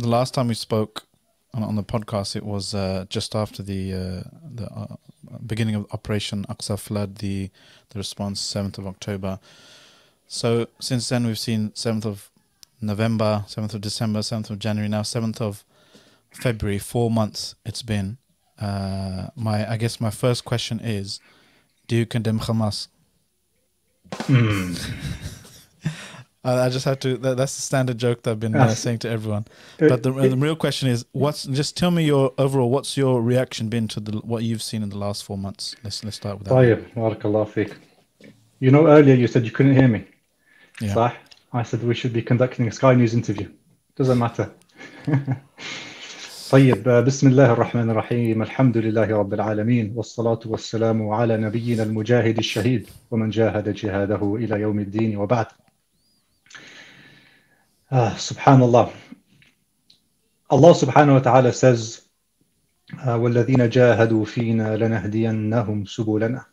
the last time we spoke on the podcast, it was just after the beginning of Operation Aqsa Flood, the response 7th of October. So since then, we've seen 7th of November, 7th of December, 7th of January, now 7th of February. 4 months it's been. I guess my first question is, do you condemn Hamas? I just have to. That's the standard joke that I've been saying to everyone. But the real question is, just tell me what's your reaction been to what you've seen in the last 4 months? Let's start with that. طيب بارك الله فيك. You know, earlier you said you couldn't hear me. Yeah. صح? I said we should be conducting a Sky News interview. Doesn't matter. طيب بسم الله الرحمن الرحيم الحمد لله رب العالمين والصلاة والسلام على نبينا المجاهد الشهيد ومن جاهد جهاده إلى يوم الدين وبعد. Subhanallah. Allah subhanahu wa ta'ala says, وَالَّذِينَ جَاهَدُوا فِينَا لَنَهْدِيَنَّهُمْ سُبُلَنَا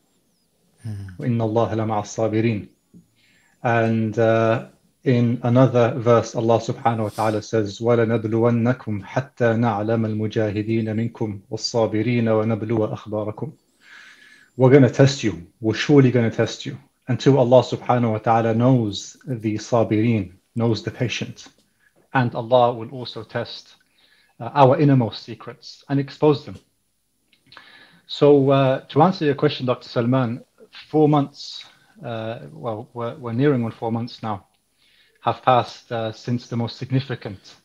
وَإِنَّ اللَّهَ لَمَعَ الصَّابِرِينَ. And in another verse, Allah subhanahu wa ta'ala says, وَلَنَبْلُوَنَّكُمْ حَتَّى نَعْلَمَ الْمُجَاهِدِينَ مِنْكُمْ وَالصَّابِرِينَ وَنَبْلُوَ أَخْبَارَكُمْ. We're going to test you. We're surely going to test you until Allah subhanahu wa ta'ala knows the sabirin, knows the patient. And Allah will also test our innermost secrets and expose them. So to answer your question, Dr. Salman, 4 months, we're nearing on 4 months now, have passed since the most significant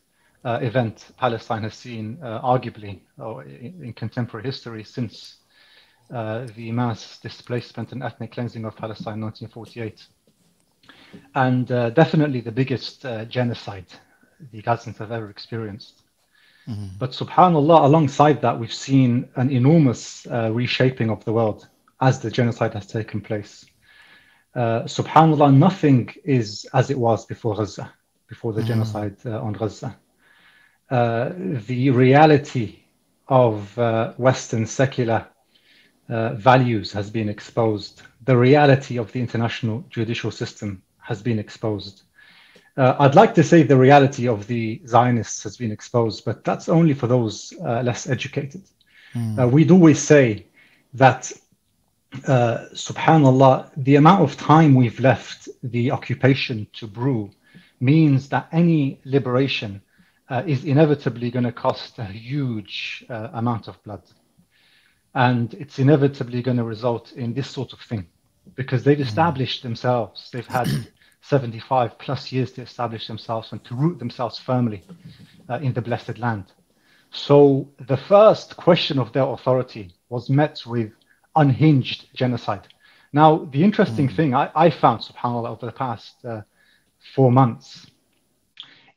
event Palestine has seen, arguably, in contemporary history, since the mass displacement and ethnic cleansing of Palestine in 1948. And definitely the biggest genocide the Gazans have ever experienced. But subhanAllah, alongside that, we've seen an enormous reshaping of the world as the genocide has taken place. Subhanallah, nothing is as it was before Gaza, before the genocide on Gaza. The reality of Western secular values has been exposed. The reality of the international judicial system has been exposed. I'd like to say the reality of the Zionists has been exposed, but that's only for those less educated. We'd always say that subhanallah, the amount of time we've left the occupation to brew means that any liberation is inevitably going to cost a huge amount of blood. And it's inevitably going to result in this sort of thing, because they've established themselves. They've had 75 plus years to establish themselves and to root themselves firmly in the blessed land. So the first question of their authority was met with unhinged genocide. Now, the interesting thing I found, subhanAllah, over the past 4 months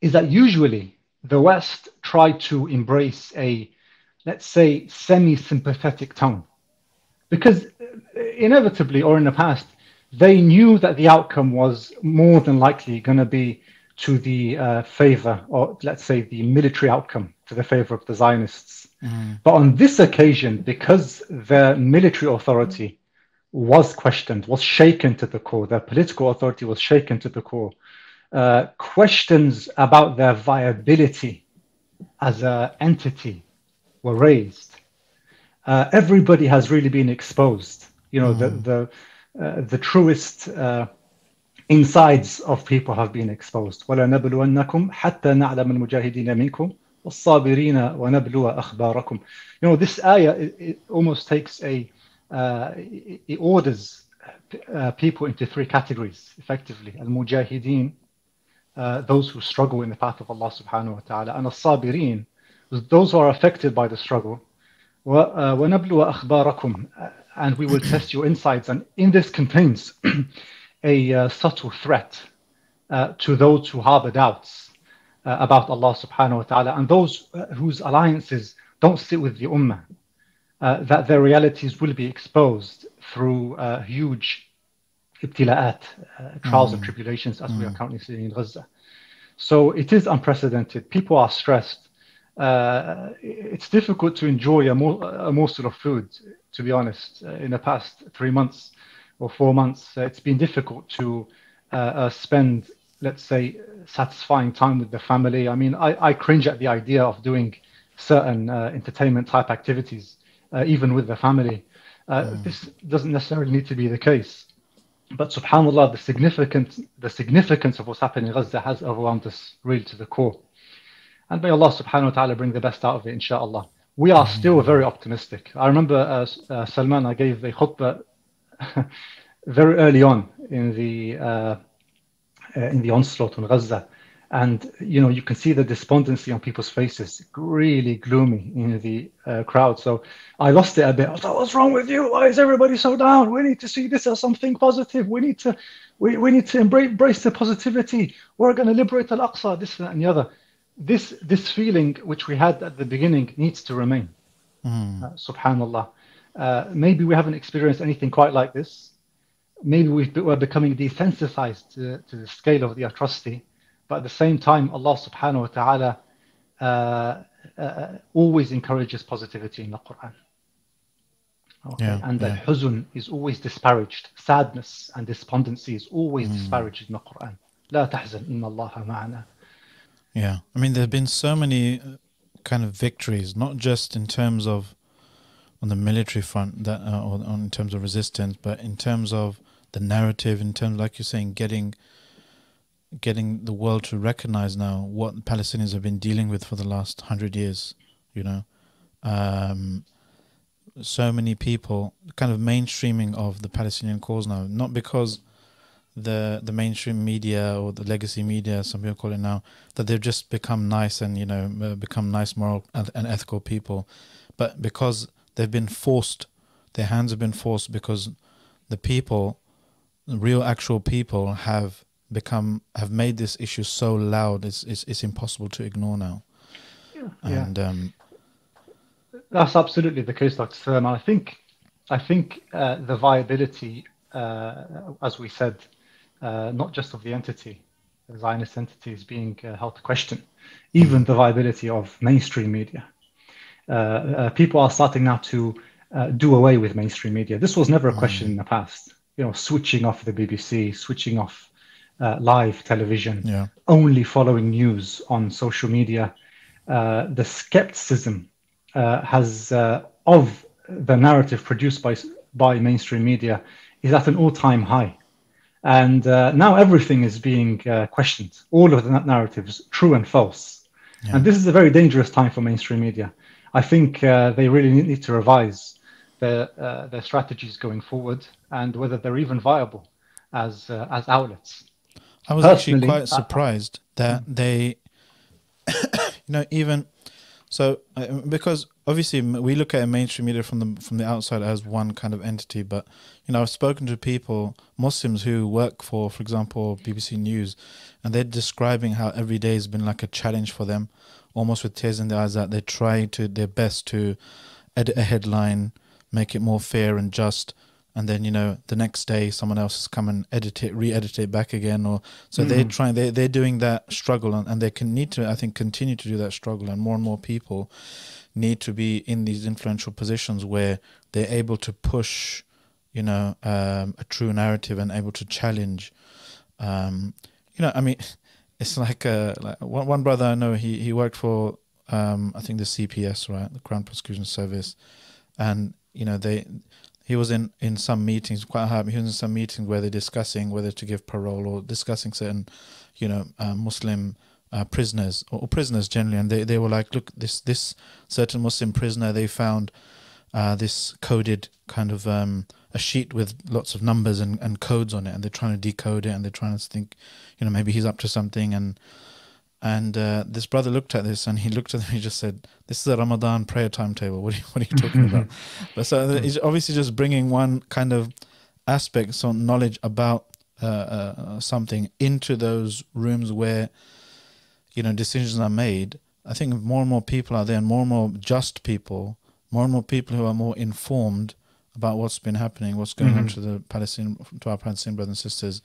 is that usually the West tried to embrace a, let's say, semi-sympathetic tone, because inevitably, or in the past, they knew that the outcome was more than likely going to be to the favor, or let's say the military outcome, to the favor of the Zionists. But on this occasion, because their military authority was questioned, was shaken to the core, their political authority was shaken to the core, questions about their viability as an entity were raised. Everybody has really been exposed. You know, the truest insides of people have been exposed. وَلَنَبْلُوَنَّكُمْ حَتَّى نَعْلَمَ الْمُجَاهِدِينَ مِنْكُمْ وَالصَّابِرِينَ وَنَبْلُوَ أَخْبَارَكُم. You know, this ayah, it almost takes it orders people into 3 categories, effectively. Al-Mujahideen, those who struggle in the path of Allah subhanahu wa ta'ala, and Al-Sabirin, those who are affected by the struggle. وَنَبْلُوَ أَخْبَارَكُمْ, and we will test your insides. And in this contains a subtle threat to those who harbor doubts about Allah subhanahu wa ta'ala, and those whose alliances don't sit with the ummah, that their realities will be exposed through huge ibtila'at, trials and tribulations, as we are currently seeing in Gaza. So it is unprecedented. People are stressed. It's difficult to enjoy a morsel of food, to be honest. In the past 3 months or 4 months, it's been difficult to spend let's say, satisfying time with the family. I mean, I cringe at the idea of doing certain entertainment type activities, even with the family. This doesn't necessarily need to be the case. But subhanAllah, the significance of what's happening in Gaza has overwhelmed us really to the core. And may Allah subhanahu wa ta'ala bring the best out of it, inshallah. We are still very optimistic. I remember, Salman, I gave a khutbah very early on in the onslaught on Gaza. And, you can see the despondency on people's faces, really gloomy in the crowd. So I lost it a bit. I was like, what's wrong with you? Why is everybody so down? We need to see this as something positive. We need to embrace the positivity. We're going to liberate Al-Aqsa, this, that, and the other. This feeling which we had at the beginning needs to remain. Subhanallah. Maybe we haven't experienced anything quite like this. Maybe we're becoming desensitized to the scale of the atrocity. But at the same time, Allah subhanahu wa ta'ala always encourages positivity in the Quran. Okay? Yeah, and the huzn is always disparaged. Sadness and despondency is always disparaged in the Quran. لا تحزن إن الله معنا. Yeah, I mean, there have been so many kind of victories, not just in terms of on the military front, that or in terms of resistance, but in terms of the narrative, in terms, like you're saying, getting the world to recognize now what the Palestinians have been dealing with for the last 100 years. So many people, kind of mainstreaming of the Palestinian cause now, not because the mainstream media or the legacy media, some people call it now, that they've just become nice and become nice, moral and ethical people, but because they've been forced, their hands have been forced, because the people, the real actual people, have made this issue so loud it's impossible to ignore now. And that's absolutely the case, Dr. Salam. I think the viability, as we said, not just of the entity, the Zionist entity, is being held to question, even the viability of mainstream media. People are starting now to do away with mainstream media. This was never a question in the past. Switching off the BBC, switching off live television, only following news on social media. The skepticism of the narrative produced by mainstream media is at an all-time high. And now everything is being questioned. All of the narratives, true and false. Yeah. And this is a very dangerous time for mainstream media. I think they really need to revise their strategies going forward, and whether they're even viable as outlets. I was actually quite surprised that they, even so, because obviously we look at mainstream media from the outside as one kind of entity, but I've spoken to people, Muslims, who work for example, BBC News, and they're describing how every day has been like a challenge for them, almost with tears in their eyes, that they try their best to edit a headline, make it more fair and just, and then the next day someone else has come and re-edit it back again, or so they're doing that struggle, and they need to, I think, continue to do that struggle, and more people need to be in these influential positions where they're able to push a true narrative and able to challenge. I mean, it's like one brother I know, he worked for I think the CPS, right, the Crown Prosecution Service, and he was in some meetings, quite hard. He was in some meetings where they're discussing whether to give parole, or discussing certain, Muslim prisoners, or prisoners generally. And they were like, look, this certain Muslim prisoner, they found this coded kind of a sheet with lots of numbers and codes on it, and they're trying to decode it, and they're trying to think, maybe he's up to something. And this brother looked at this, and he looked at them, he just said, this is a Ramadan prayer timetable. What are you talking about? But so he's obviously just bringing one kind of aspect, some knowledge about something into those rooms where, decisions are made. I think more and more people are there, and more just people, more and more people who are more informed about what's been happening, what's going on to our Palestinian brothers and sisters.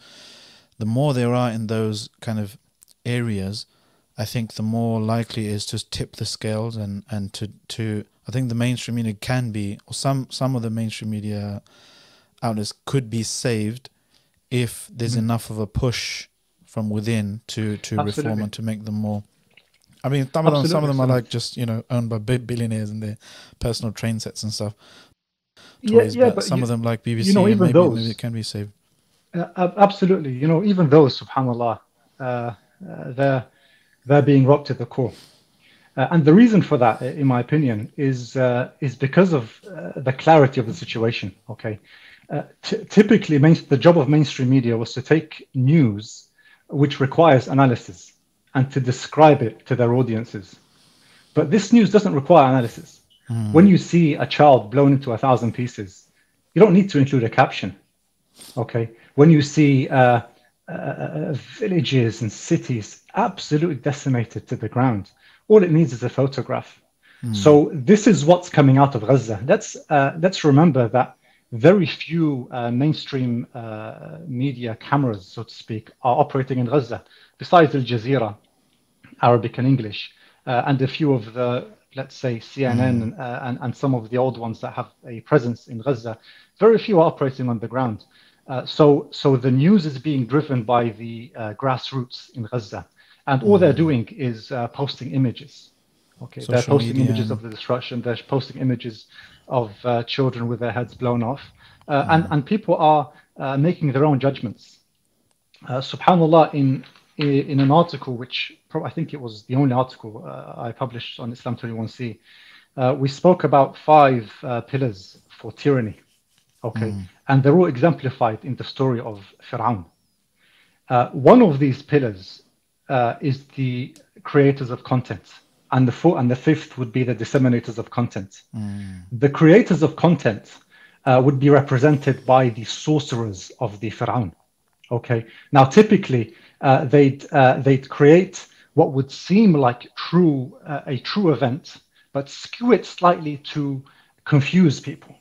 The more there are in those kind of areas, I think the more likely it is to tip the scales, and to I think the mainstream media can be, or some of the mainstream media outlets could be saved if there's enough of a push from within to reform Absolutely. and to make them more. I mean, some of them are So, like just, you know, owned by billionaires and their personal train sets and stuff, yeah, toys. yeah, But but some of them, like you BBC, know, and even maybe those, it can be saved. absolutely, you know, even those, subhanallah, they're being rocked at the core. And the reason for that, in my opinion, is because of the clarity of the situation. Okay, typically, the job of mainstream media was to take news which requires analysis and to describe it to their audiences. But this news doesn't require analysis. When you see a child blown into 1,000 pieces, you don't need to include a caption. Okay, when you see villages and cities absolutely decimated to the ground, all it needs is a photograph. So this is what's coming out of Gaza. Let's remember that very few mainstream media cameras, so to speak, are operating in Gaza, besides Al Jazeera, Arabic and English, and a few of the, let's say, CNN and some of the old ones that have a presence in Gaza. Very few are operating on the ground. So the news is being driven by the grassroots in Gaza, and all they're doing is posting images. Okay, Social they're posting media images of the destruction. They're posting images of children with their heads blown off, and people are making their own judgments. Subhanallah, in an article which I think it was the only article I published on Islam21c, we spoke about 5 pillars for tyranny. Okay, and they're all exemplified in the story of Fir'aun. One of these pillars is the creators of content, and the fifth would be the disseminators of content. The creators of content would be represented by the sorcerers of the Fir'aun. Okay, now typically they'd create what would seem like a true event, but skew it slightly to confuse people.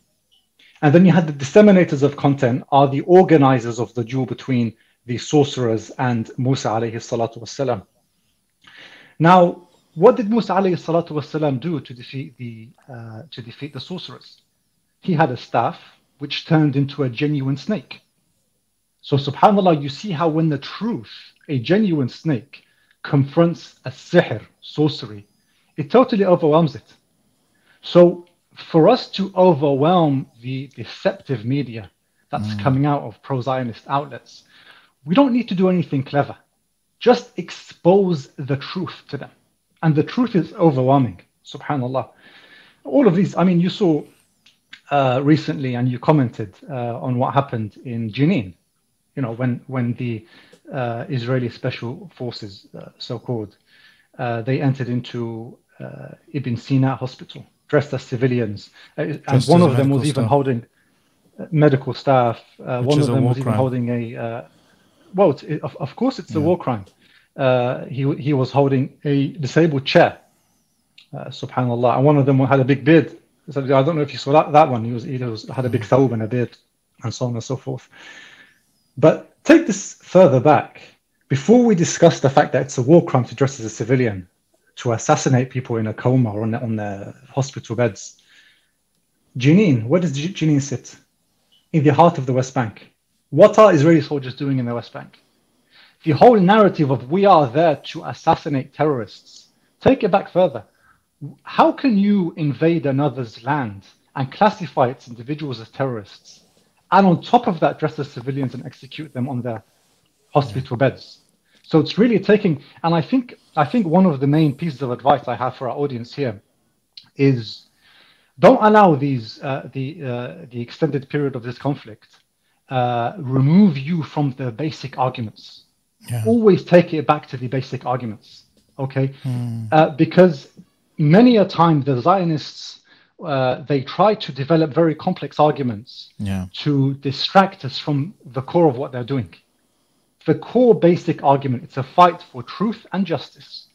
And then you had the disseminators of content, are the organizers of the duel between the sorcerers and Musa alayhi salatu wasalam. Now, what did Musa alayhi salatu wasalam do to defeat the sorcerers? He had a staff which turned into a genuine snake. So subhanallah, you see how when the truth, a genuine snake, confronts a sihr, sorcery, it totally overwhelms it. So for us to overwhelm the deceptive media that's coming out of pro-Zionist outlets, we don't need to do anything clever. Just expose the truth to them. And the truth is overwhelming, subhanallah. All of these, I mean, you saw recently and you commented on what happened in Jenin, you know, when the Israeli Special Forces, so-called, they entered into Ibn Sina Hospital, dressed as civilians. And one of them was even holding medical staff. One of them was even holding a... well, of course it's a war crime. He was holding a disabled chair, subhanallah. And one of them had a big beard. So I don't know if you saw that one. He had a big thawb and a beard, and so on and so forth. But take this further back. Before we discuss the fact that it's a war crime to dress as a civilian, to assassinate people in a coma or on their hospital beds, Jenin, where does Jenin sit? In the heart of the West Bank. What are Israeli soldiers doing in the West Bank? The whole narrative of we are there to assassinate terrorists, take it back further. How can you invade another's land and classify its individuals as terrorists, and on top of that dress as civilians and execute them on their hospital beds? So it's really taking, and I think one of the main pieces of advice I have for our audience here is don't allow these the extended period of this conflict remove you from the basic arguments. Always take it back to the basic arguments, okay? Because many a time the Zionists they try to develop very complex arguments to distract us from the core of what they're doing. The core basic argument, it's a fight for truth and justice.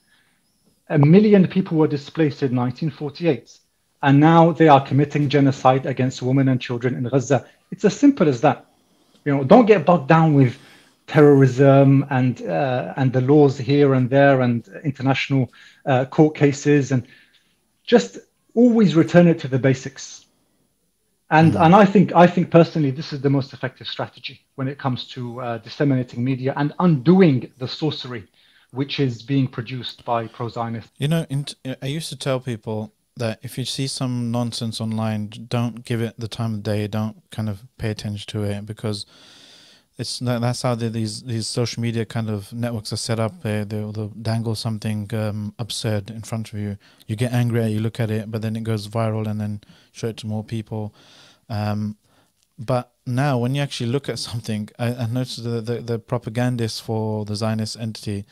1 million people were displaced in 1948, and now they are committing genocide against women and children in Gaza. It's as simple as that. You know, don't get bogged down with terrorism and the laws here and there and international court cases, and just always return it to the basics. And I think personally, this is the most effective strategy when it comes to disseminating media and undoing the sorcery which is being produced by pro-Zionists. I used to tell people that if you see some nonsense online, don't give it the time of day. Don't kind of pay attention to it, because that's how these social media kind of networks are set up. They'll dangle something absurd in front of you. You get angry at it, you look at it, but then it goes viral and then show it to more people. But now when you actually look at something, I noticed the propagandists for the Zionist entity,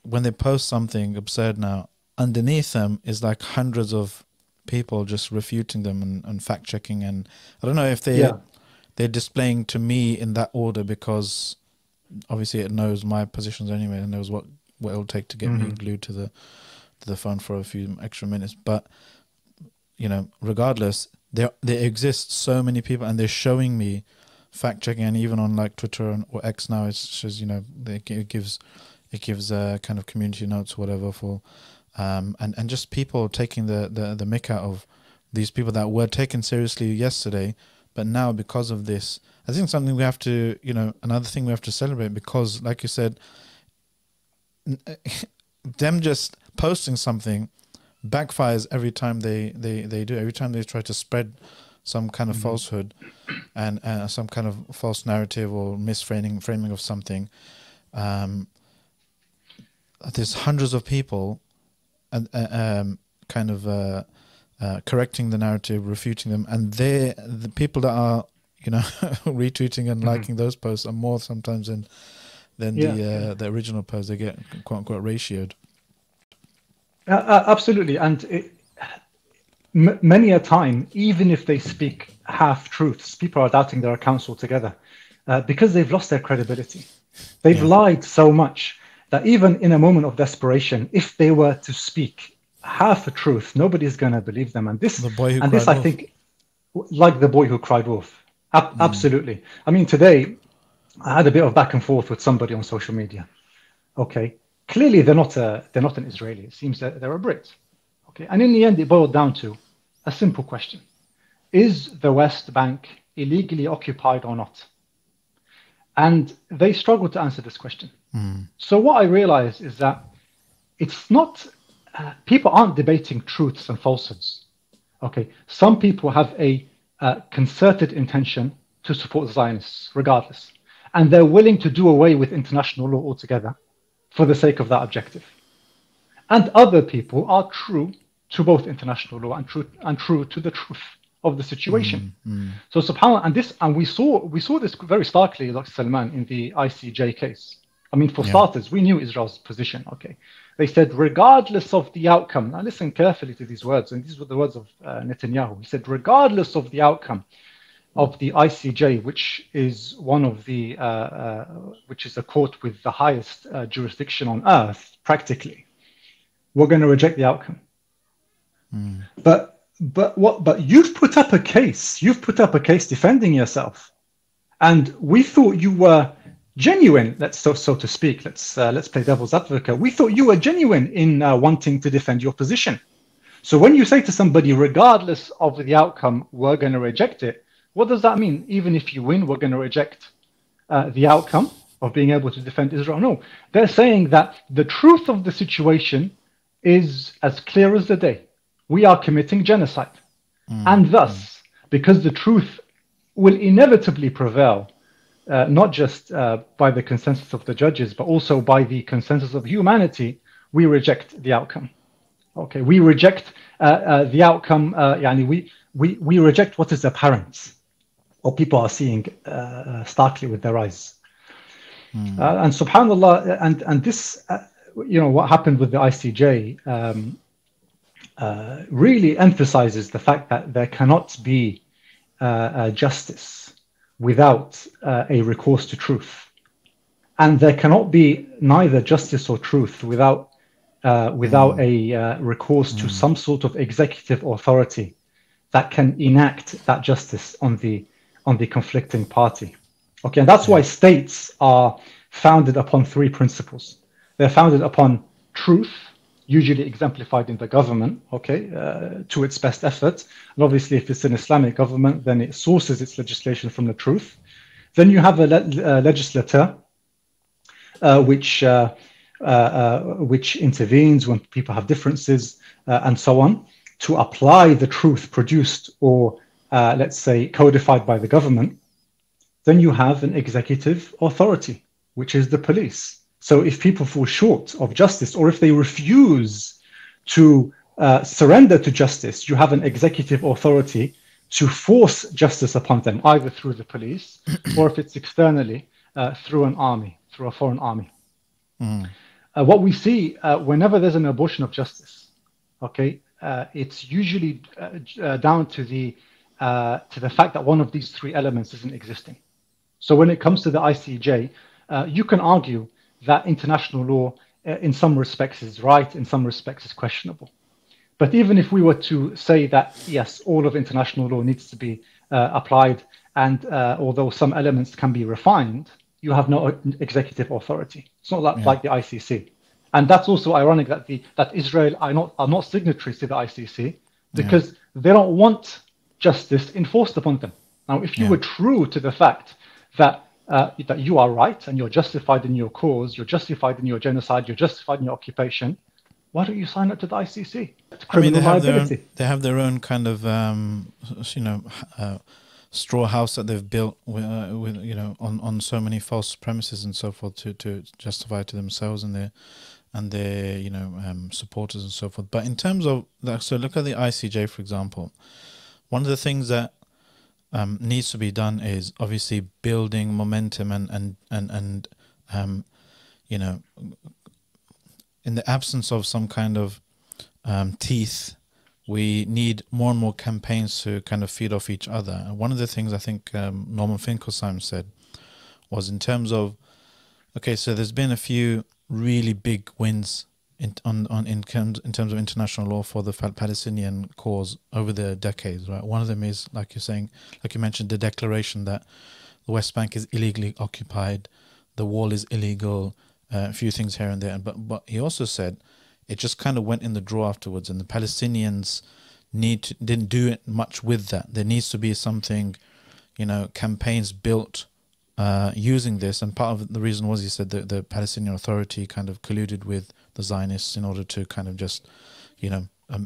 when they post something absurd now, underneath them is like hundreds of people just refuting them and fact checking. And I don't know if they're displaying to me in that order, because obviously it knows my positions anyway, and knows what it'll take to get me glued to the phone for a few extra minutes. But regardless, there exist so many people, and they're showing me fact checking. And even on like Twitter or X now, it's just it gives kind of community notes or whatever for and just people taking the mick out of these people that were taken seriously yesterday. But now, because of this, I think something we have to, another thing we have to celebrate, because, like you said, them just posting something backfires every time they do. Every time they try to spread some kind of falsehood and some kind of false narrative or framing of something, there's hundreds of people and correcting the narrative, refuting them, and the people that are retweeting and liking those posts are more sometimes than the original posts. They get quote unquote ratioed. Absolutely, and many a time, even if they speak half truths, people are doubting their accounts altogether because they've lost their credibility. They've lied so much that even in a moment of desperation, if they were to speak half a truth, nobody's going to believe them. And this, I think, like the boy who cried wolf. Absolutely. I mean, today I had a bit of back and forth with somebody on social media. Okay, clearly they're not an Israeli. It seems that they're a Brit. Okay, and in the end, it boiled down to a simple question: is the West Bank illegally occupied or not? And they struggled to answer this question. So what I realized is that it's not. People aren't debating truths and falsehoods. Okay, some people have a concerted intention to support the Zionists, regardless, and they're willing to do away with international law altogether for the sake of that objective. And other people are true to both international law and true to the truth of the situation. So subhanAllah, and we saw this very starkly, Dr. Salman, in the ICJ case. I mean, for starters, we knew Israel's position. Okay, they said, regardless of the outcome. Now listen carefully to these words, and these were the words of Netanyahu. He said, regardless of the outcome of the ICJ, which is one of the which is a court with the highest jurisdiction on earth, practically, we're going to reject the outcome. But you've put up a case. You've put up a case defending yourself, and we thought you were genuine. So to speak. Let's play devil's advocate. We thought you were genuine in wanting to defend your position. So when you say to somebody, regardless of the outcome, we're going to reject it, what does that mean? Even if you win, we're going to reject the outcome of being able to defend Israel? No, they're saying that the truth of the situation is as clear as the day. We are committing genocide. And thus, because the truth will inevitably prevail, not just by the consensus of the judges, but also by the consensus of humanity, we reject the outcome. Okay, we reject the outcome. We reject what is apparent, or people are seeing starkly with their eyes. And subhanallah, and this, what happened with the ICJ really emphasizes the fact that there cannot be justice without a recourse to truth, and there cannot be neither justice or truth without a recourse to some sort of executive authority that can enact that justice on the conflicting party. Okay, and that's why states are founded upon three principles. They're founded upon truth, usually exemplified in the government, okay, to its best effort. And obviously, if it's an Islamic government, then it sources its legislation from the truth. Then you have a legislator, which intervenes when people have differences and so on, to apply the truth produced or, let's say, codified by the government. Then you have an executive authority, which is the police. So if people fall short of justice, or if they refuse to surrender to justice, you have an executive authority to force justice upon them, either through the police, or if it's externally, through an army, through a foreign army. What we see whenever there's an abortion of justice, okay, it's usually down to the fact that one of these three elements isn't existing. So when it comes to the ICJ, you can argue that international law, in some respects, is right, in some respects, is questionable. But even if we were to say that, yes, all of international law needs to be applied, and although some elements can be refined, you have no executive authority. It's not like the ICC. And that's also ironic that Israel are not signatories to the ICC, because they don't want justice enforced upon them. Now, if you were true to the fact that you are right and you're justified in your cause, you're justified in your genocide, you're justified in your occupation, why don't you sign up to the ICC? They have their own kind of straw house that they've built with on so many false premises and so forth to justify to themselves and their supporters and so forth. But in terms of that, so look at the ICJ, for example. One of the things that needs to be done is obviously building momentum and in the absence of some kind of teeth, we need more and more campaigns to kind of feed off each other. And one of the things I think Norman Finkelstein said was in terms of, okay, so there's been a few really big wins in terms of international law for the Palestinian cause over the decades, right? One of them is, like you're saying, like you mentioned, the declaration that the West Bank is illegally occupied, the wall is illegal, a few things here and there. But he also said it just kind of went in the draw afterwards, and the Palestinians didn't do it much with that. There needs to be something, campaigns built using this, and part of the reason was, he said, that the Palestinian Authority kind of colluded with the Zionists in order to kind of just,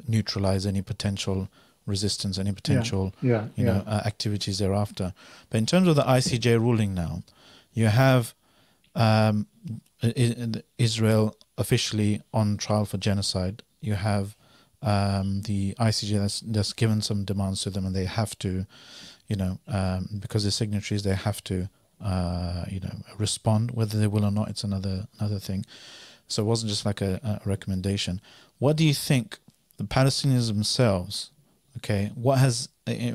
neutralize any potential resistance, any potential, activities thereafter. But in terms of the ICJ ruling now, you have Israel officially on trial for genocide. You have the ICJ that's given some demands to them, and they have to, because they're signatories, they have to respond. Whether they will or not, it's another thing. So it wasn't just like a recommendation. What do you think the Palestinians themselves, okay, what has,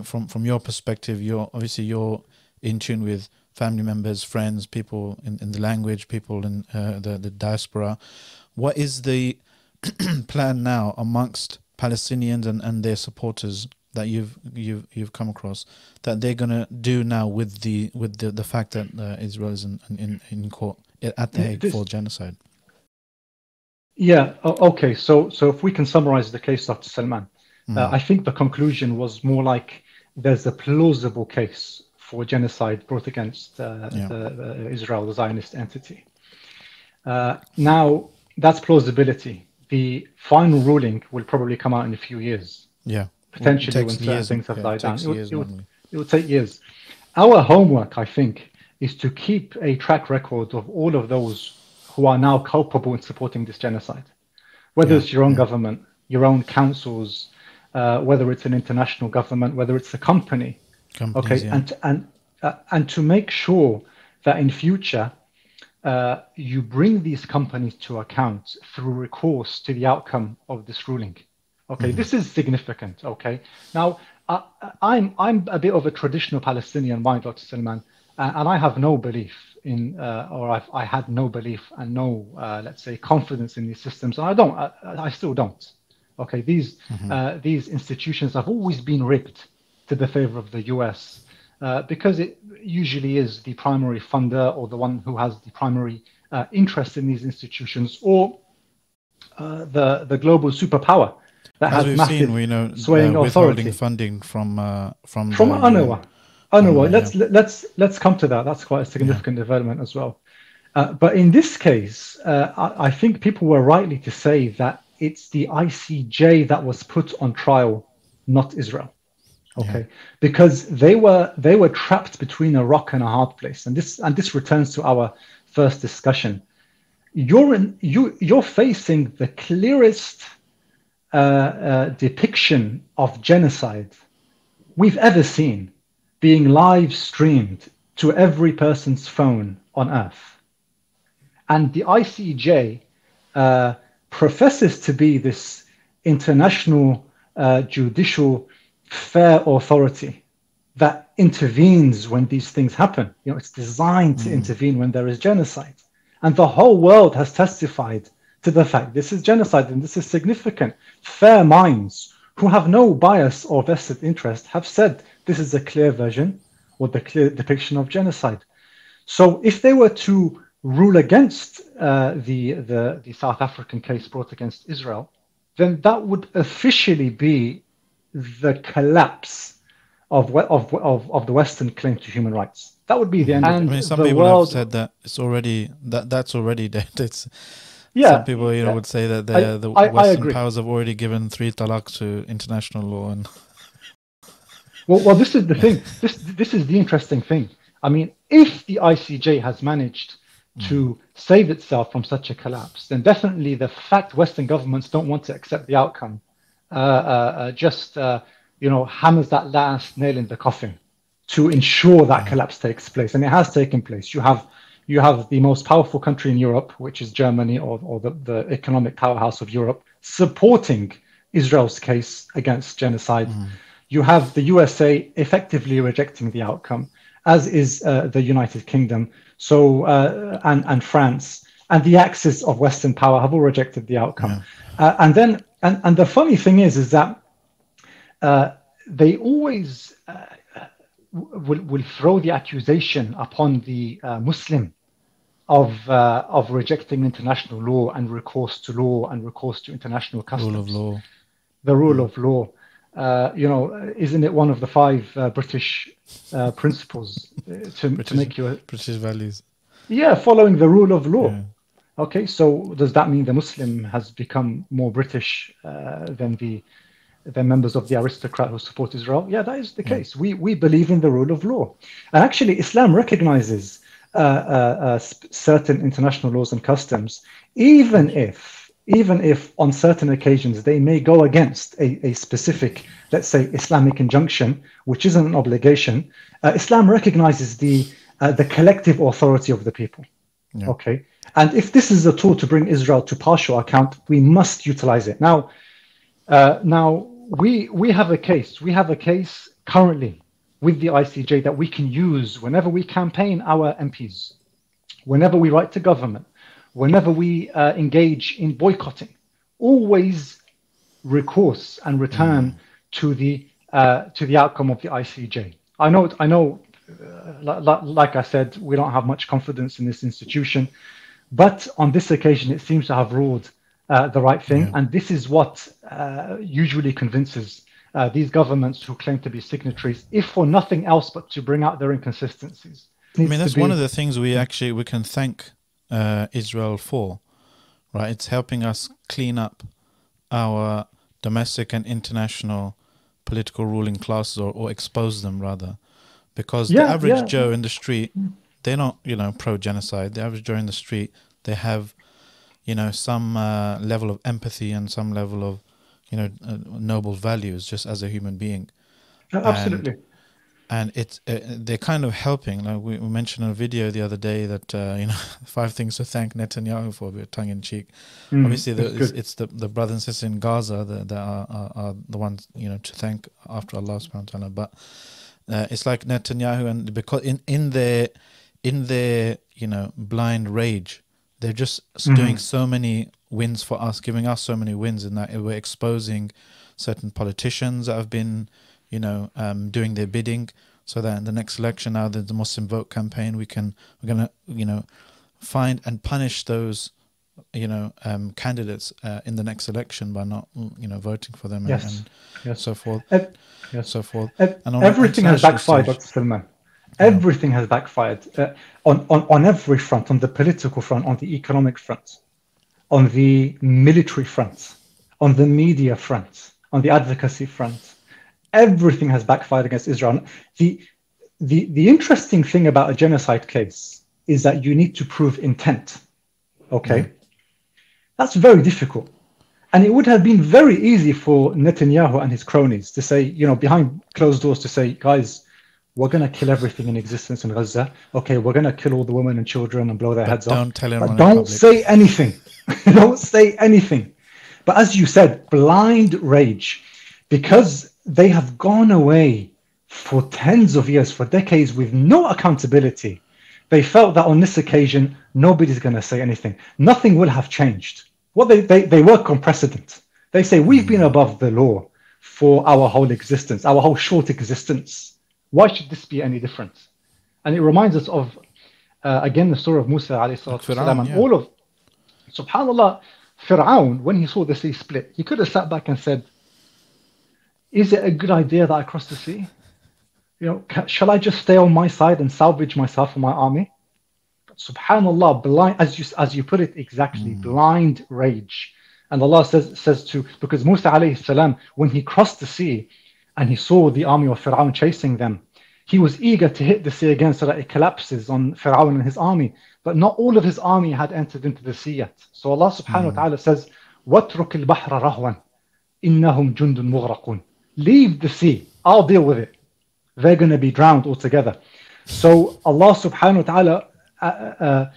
from your perspective, you're in tune with family members, friends, people in the language, people in the diaspora. What is the plan now amongst Palestinians and their supporters that you've come across, that they're gonna do now with the fact that Israel is in court at The Hague for genocide? Yeah. Okay. So if we can summarize the case, Dr. Salman, I think the conclusion was more like there's a plausible case for genocide brought against Israel, the Zionist entity. Now, that's plausibility. The final ruling will probably come out in a few years. Yeah. Potentially when certain things have died down. It will take years. Our homework, I think, is to keep a track record of all of those who are now culpable in supporting this genocide. Whether it's your own government, your own councils, whether it's an international government, whether it's a company. Okay, and to make sure that in future you bring these companies to account through recourse to the outcome of this ruling. Okay, this is significant. Okay, now I'm a bit of a traditional Palestinian mind, Dr. Salman, and I have no belief in, I had no belief and no, let's say, confidence in these systems, and I still don't. Okay, these institutions have always been rigged to the favor of the US, because it usually is the primary funder or the one who has the primary interest in these institutions, or the global superpower that As has we've seen, massive we know swaying withholding authority funding from from the UN. UNRWA. UNRWA. Yeah, Let's come to that. That's quite a yeah, significant development as well. But in this case, I think people were rightly to say that it's the ICJ that was put on trial, not Israel. yeah. Okay, because they were trapped between a rock and a hard place, and this returns to our first discussion. You're facing the clearest depiction of genocide we've ever seen being live streamed to every person's phone on earth. And the ICJ professes to be this international judicial fair authority that intervenes when these things happen. It's designed to intervene when there is genocide. And the whole world has testified to the fact this is genocide and this is significant. Fair minds who have no bias or vested interest have said this is a clear version or the clear depiction of genocide. So if they were to rule against the South African case brought against Israel, then that would officially be the collapse of the Western claim to human rights. That would be the end. I And mean, some the people world, have said that it's already that's already dead. It's yeah, some people, would say that the I Western agree. powers have already given 3 talaq to international law, and Well, this is the thing. This is the interesting thing. I mean, if the ICJ has managed to save itself from such a collapse, then definitely the fact Western governments don't want to accept the outcome just hammers that last nail in the coffin to ensure that collapse takes place, and it has taken place. You have the most powerful country in Europe, which is Germany, or the economic powerhouse of Europe, supporting Israel's case against genocide. You have the USA effectively rejecting the outcome, as is the United Kingdom. So and France and the axis of Western power have all rejected the outcome. And the funny thing is that they always will throw the accusation upon the Muslim of rejecting international law and recourse to law and recourse to international customs. rule of law. The rule of law. Isn't it one of the 5 British principles to make you British values? Yeah, following the rule of law. Yeah. Okay, so does that mean the Muslim has become more British than members of the aristocrat who support Israel? Yeah, that is the case. We believe in the rule of law, and actually, Islam recognizes certain international laws and customs, even if on certain occasions they may go against a specific, let's say, Islamic injunction, which isn't an obligation. Islam recognizes the collective authority of the people. Yeah. Okay, and if this is a tool to bring Israel to partial account, we must utilize it. Now we have a case. We have a case currently with the ICJ that we can use whenever we campaign our MPs, whenever we write to government, whenever we engage in boycotting. Always recourse and return to the outcome of the ICJ. I know. Like I said, we don't have much confidence in this institution, but on this occasion, it seems to have ruled the right thing, and this is what usually convinces these governments who claim to be signatories, if for nothing else but to bring out their inconsistencies. I mean, that's one of the things we can thank Israel for, right? It's helping us clean up our domestic and international political ruling classes, or expose them rather, because the average Joe in the street, they're not, pro-genocide. The average Joe in the street, they have, some level of empathy and some level of, noble values just as a human being. Absolutely. And it's they're kind of helping. Like we mentioned in a video the other day that 5 things to thank Netanyahu for, a bit tongue in cheek. Obviously, it's the brothers and sisters in Gaza that are the ones to thank after Allah subhanahu wa ta'ala. But it's like Netanyahu, and because in their blind rage, they're just doing so many wins for us, giving us so many wins in that we're exposing certain politicians that have been doing their bidding, so that in the next election, now the Muslim Vote campaign, we're gonna find and punish those candidates in the next election by not, voting for them and Yes. so forth, Yes. so forth. And on everything has backfired, stage, Dr. Salman. Everything has backfired on every front, on the political front, on the economic front, on the military front, on the media front, on the advocacy front. Everything has backfired against Israel. The interesting thing about a genocide case is that you need to prove intent. Okay? That's very difficult. And it would have been very easy for Netanyahu and his cronies to say, behind closed doors, to say, guys, we're going to kill everything in existence in Gaza. Okay, we're going to kill all the women and children and blow their heads off. Don't tell everyone. But don't say anything. Don't say anything. But as you said, blind rage, because they have gone away for tens of years, for decades, with no accountability. They felt that on this occasion, nobody's going to say anything. Nothing will have changed. Well, they work on precedent. They say, we've been above the law for our whole existence, our whole short existence. Why should this be any different? And it reminds us of, again, the story of Musa alayhi salatu wasalam, and all of, subhanAllah, Fir'aun, when he saw the sea split, he could have sat back and said, is it a good idea that I cross the sea? Shall I just stay on my side and salvage myself and my army? Subhanallah, blind, as you put it exactly, blind rage. And Allah says because Musa alayhi salam, when he crossed the sea and he saw the army of Fir'aun chasing them, he was eager to hit the sea again so that it collapses on Fir'aun and his army. But not all of his army had entered into the sea yet. So Allah subhanahu wa ta'ala says, وَاتْرُكِ الْبَحْرَ رَهْوًا إِنَّهُمْ جُنْدٌ مُغْرَقُونَ. Leave the sea, I'll deal with it. They're going to be drowned altogether. So Allah subhanahu wa ta'ala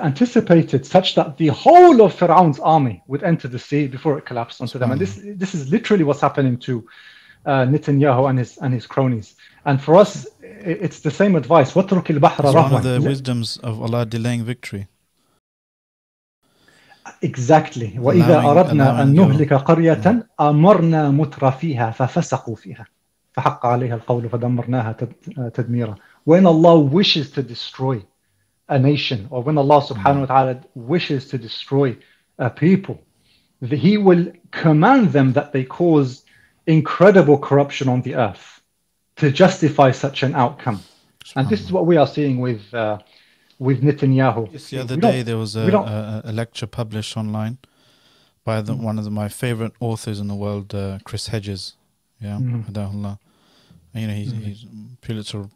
anticipated such that the whole of Fir'aun's army would enter the sea before it collapsed onto them. And this is literally what's happening to Netanyahu and his cronies. And for us, it's the same advice. وَاتْرُكِ الْبَحْرَ رَهْوًا. It's one of the wisdoms of Allah delaying victory. Exactly. وَإِذَا أَرَدْنَا أَن نُهْلِكَ قَرْيَةً أَمَرْنَا مُتْرَفِيهَا فَفَسَقُوا فِيهَا فَحَقَّ عَلَيْهَا الْقَوْلُ فَدَمَّرْنَاهَا تَدْمِيرًا. When Allah wishes to destroy a nation, or when Allah subhanahu wa ta'ala wishes to destroy a people, He will command them that they cause incredible corruption on the earth to justify such an outcome. And this is what we are seeing with Netanyahu. Yes, the other day there was a lecture published online by one of my favorite authors in the world, Chris Hedges. Hadahullah. He's Pulitzer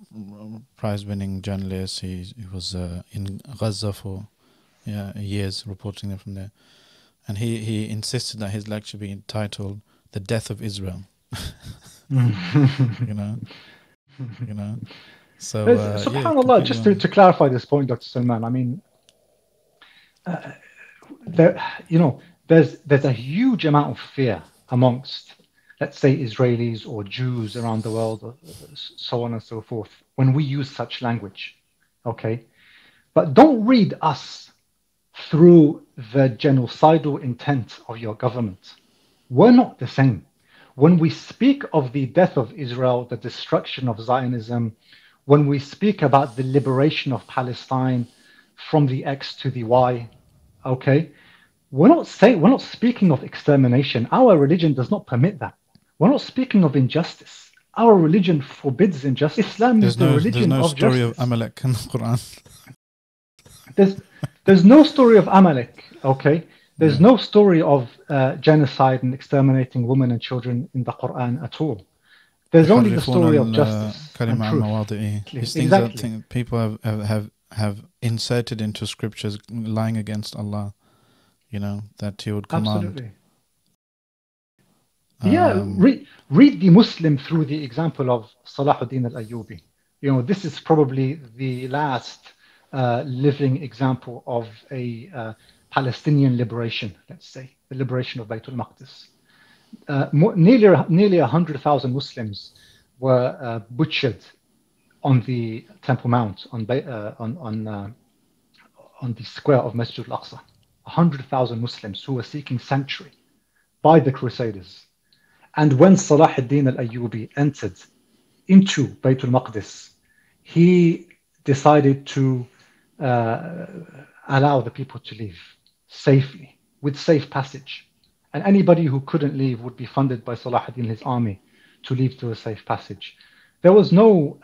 Prize-winning journalist. He was in Gaza for years, reporting there from there. And he insisted that his lecture be entitled "The Death of Israel." So subhanallah, just to clarify this point, Dr. Salman, I mean, there's a huge amount of fear amongst, let's say, Israelis or Jews around the world, or so on and so forth, when we use such language. Okay, but don't read us through the genocidal intent of your government. We're not the same. When we speak of the death of Israel, the destruction of Zionism, when we speak about the liberation of Palestine from the X to the Y, okay, we're not speaking of extermination. Our religion does not permit that. We're not speaking of injustice. Our religion forbids injustice. Islam is the religion of justice. There's no story of Amalek in the Quran. There's no story of Amalek, okay? There's no story of genocide and exterminating women and children in the Quran at all. There's only the story of justice and truth. These things that people have inserted into scriptures, lying against Allah, that He would command. Absolutely. Read the Muslim through the example of Salahuddin al-Ayyubi. This is probably the last living example of a Palestinian liberation, let's say, the liberation of Baytul Maqdis. Nearly 100,000 Muslims were butchered on the Temple Mount, on the square of Masjid Al-Aqsa. 100,000 Muslims who were seeking sanctuary by the Crusaders. And when Salahuddin al-Ayyubi entered into Baytul Maqdis, he decided to allow the people to leave safely with safe passage. And anybody who couldn't leave would be funded by Salah ad-Din and his army to leave to a safe passage. There was no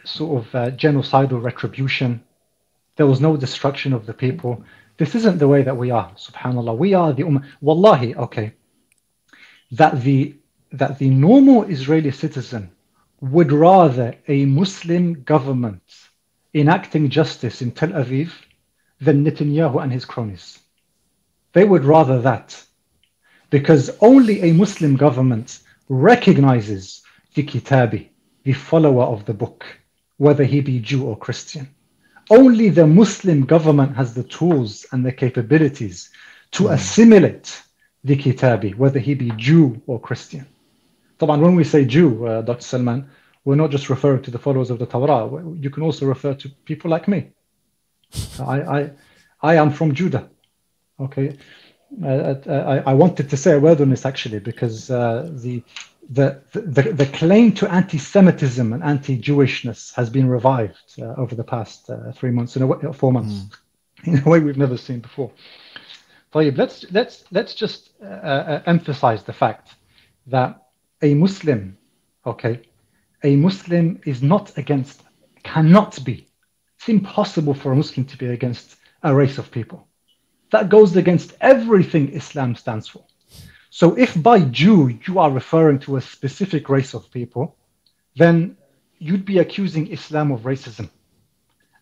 sort of genocidal retribution. There was no destruction of the people. This isn't the way that we are, subhanAllah. We are the ummah. Wallahi, okay, that the normal Israeli citizen would rather a Muslim government enacting justice in Tel Aviv than Netanyahu and his cronies. They would rather that, because only a Muslim government recognizes the Kitabi, the follower of the book, whether he be Jew or Christian. Only the Muslim government has the tools and the capabilities to assimilate the Kitabi, whether he be Jew or Christian. When we say Jew, Dr. Salman, we're not just referring to the followers of the Torah. You can also refer to people like me. I am from Judah. Okay, I wanted to say a word on this actually because the claim to anti-Semitism and anti-Jewishness has been revived over the past 4 months in a way we've never seen before. Let's just emphasize the fact that a Muslim, a Muslim is not against, cannot be. It's impossible for a Muslim to be against a race of people. That goes against everything Islam stands for. So if by Jew you are referring to a specific race of people, then you'd be accusing Islam of racism.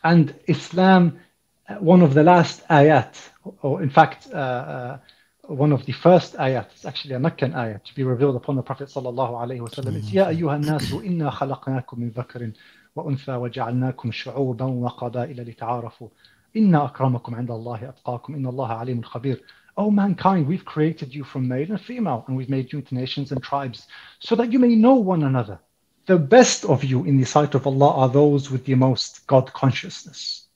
And Islam, one of the last ayat, or in fact, one of the first ayat, it's actually a Meccan ayat to be revealed upon the Prophet sallallahu alaihi wasallam. It's Ya ayyuha nasu inna khalaqnakum min dhakarin wa untha wa ja'alnakum shu'uban wa qaba'ila lita'arafu. Inna akramakum 'inda Allahi atqakum. Inna Allaha alimun khabir. O mankind, we've created you from male and female, and we've made you into nations and tribes, so that you may know one another. The best of you in the sight of Allah are those with the most God consciousness.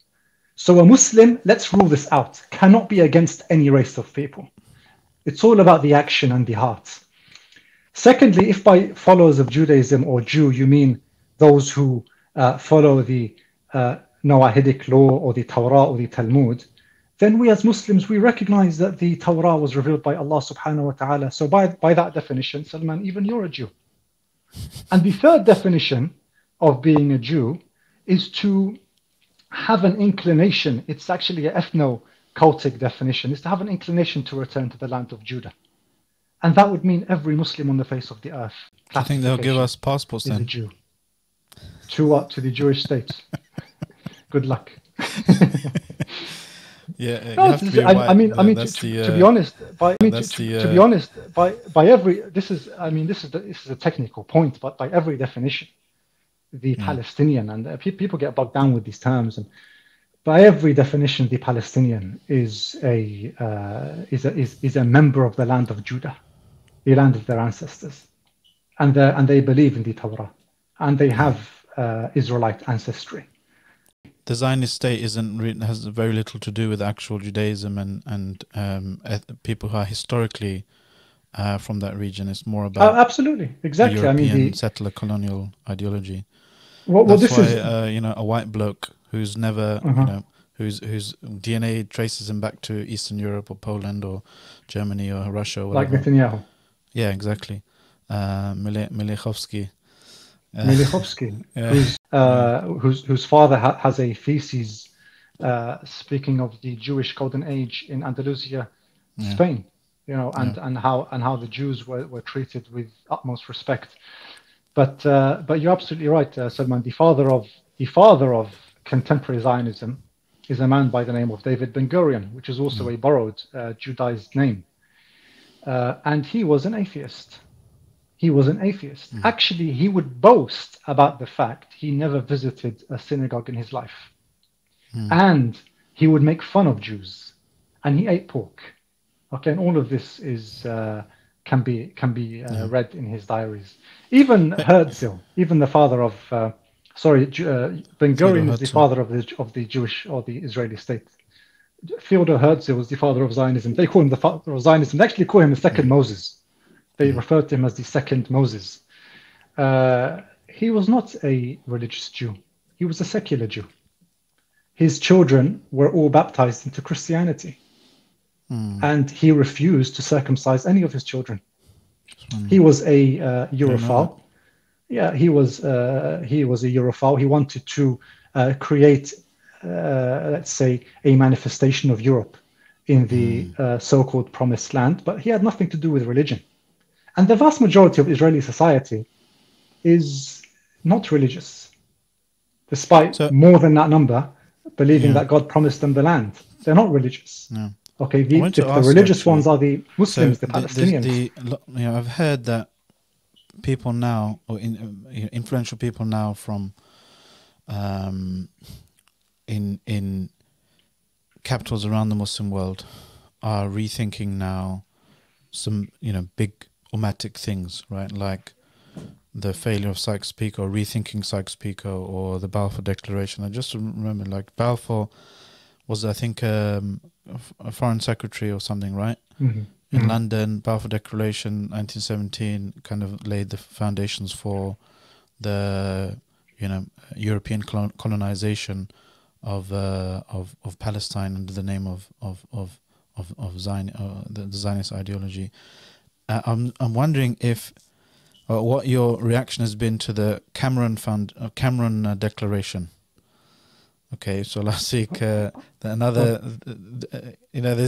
So a Muslim, let's rule this out, cannot be against any race of people. It's all about the action and the heart. Secondly, if by followers of Judaism or Jew, you mean those who follow the Noahidic law or the Torah or the Talmud, then we as Muslims, we recognize that the Torah was revealed by Allah subhanahu wa ta'ala. So by that definition, Salman, even you're a Jew. And the third definition of being a Jew is to have an inclination. It's actually an ethno-cultic definition. It's to have an inclination to return to the land of Judah. And that would mean every Muslim on the face of the earth. Do you think they'll give us passports then? A Jew. To what? To the Jewish state. Good luck. Yeah, no, to be honest, by every, this is a technical point, but by every definition, the Palestinian, and people get bogged down with these terms, and by every definition, the Palestinian is a member of the land of Judah, the land of their ancestors, and they believe in the Torah, and they have Israelite ancestry. The Zionist state has very little to do with actual Judaism and people who are historically from that region. It's more about absolutely, exactly. European the settler colonial ideology. That's why a white bloke who's never whose DNA traces him back to Eastern Europe or Poland or Germany or Russia or whatever. Like Netanyahu. Yeah, exactly. Milechovsky. Whose father has a thesis speaking of the Jewish Golden Age in Andalusia, Spain, and how the Jews were treated with utmost respect. But you're absolutely right, Salman. The father of contemporary Zionism is a man by the name of David Ben Gurion, which is also a borrowed Judaized name, and he was an atheist. Actually, he would boast about the fact he never visited a synagogue in his life. And he would make fun of Jews. And he ate pork. Okay, and all of this can be read in his diaries. Even Herzl, even the father of Ben Gurion is the father of the Jewish or the Israeli state. Theodor Herzl was the father of Zionism. They call him the father of Zionism. They actually call him the second Moses. They referred to him as the second Moses. He was not a religious Jew. He was a secular Jew. his children were all baptized into Christianity. And he refused to circumcise any of his children. He was a Europhile. Yeah, he was a Europhile. He wanted to create, let's say, a manifestation of Europe in the so-called Promised Land, but he had nothing to do with religion. And the vast majority of Israeli society is not religious, despite more than that number believing that God promised them the land. They're not religious. No. Okay, the religious ones are the Muslims, the Palestinians. I've heard that people now, or influential people now from in capitals around the Muslim world are rethinking now some big ummatic things, right? Like the failure of Sykes-Picot, or rethinking Sykes-Picot, or the Balfour Declaration. I just remember, like, Balfour was, I think, a foreign secretary or something, right? In London. Balfour Declaration, 1917, kind of laid the foundations for the European colonization of Palestine under the name of the Zionist ideology. I'm wondering if what your reaction has been to the Cameron Declaration. Okay, so last week, there's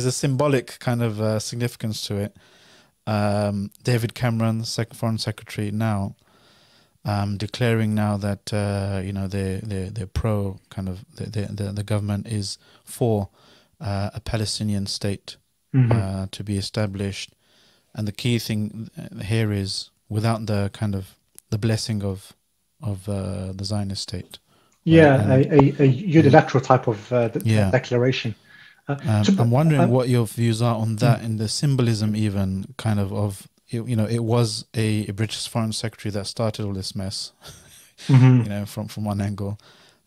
a symbolic kind of significance to it. David Cameron, the Foreign Secretary now, declaring now that they're pro kind of the government is for a Palestinian state to be established, and the key thing here is without the kind of the blessing of the Zionist state. Yeah, a unilateral type of declaration. I'm wondering what your views are on that, and the symbolism even kind of it was a British Foreign Secretary that started all this mess, from one angle.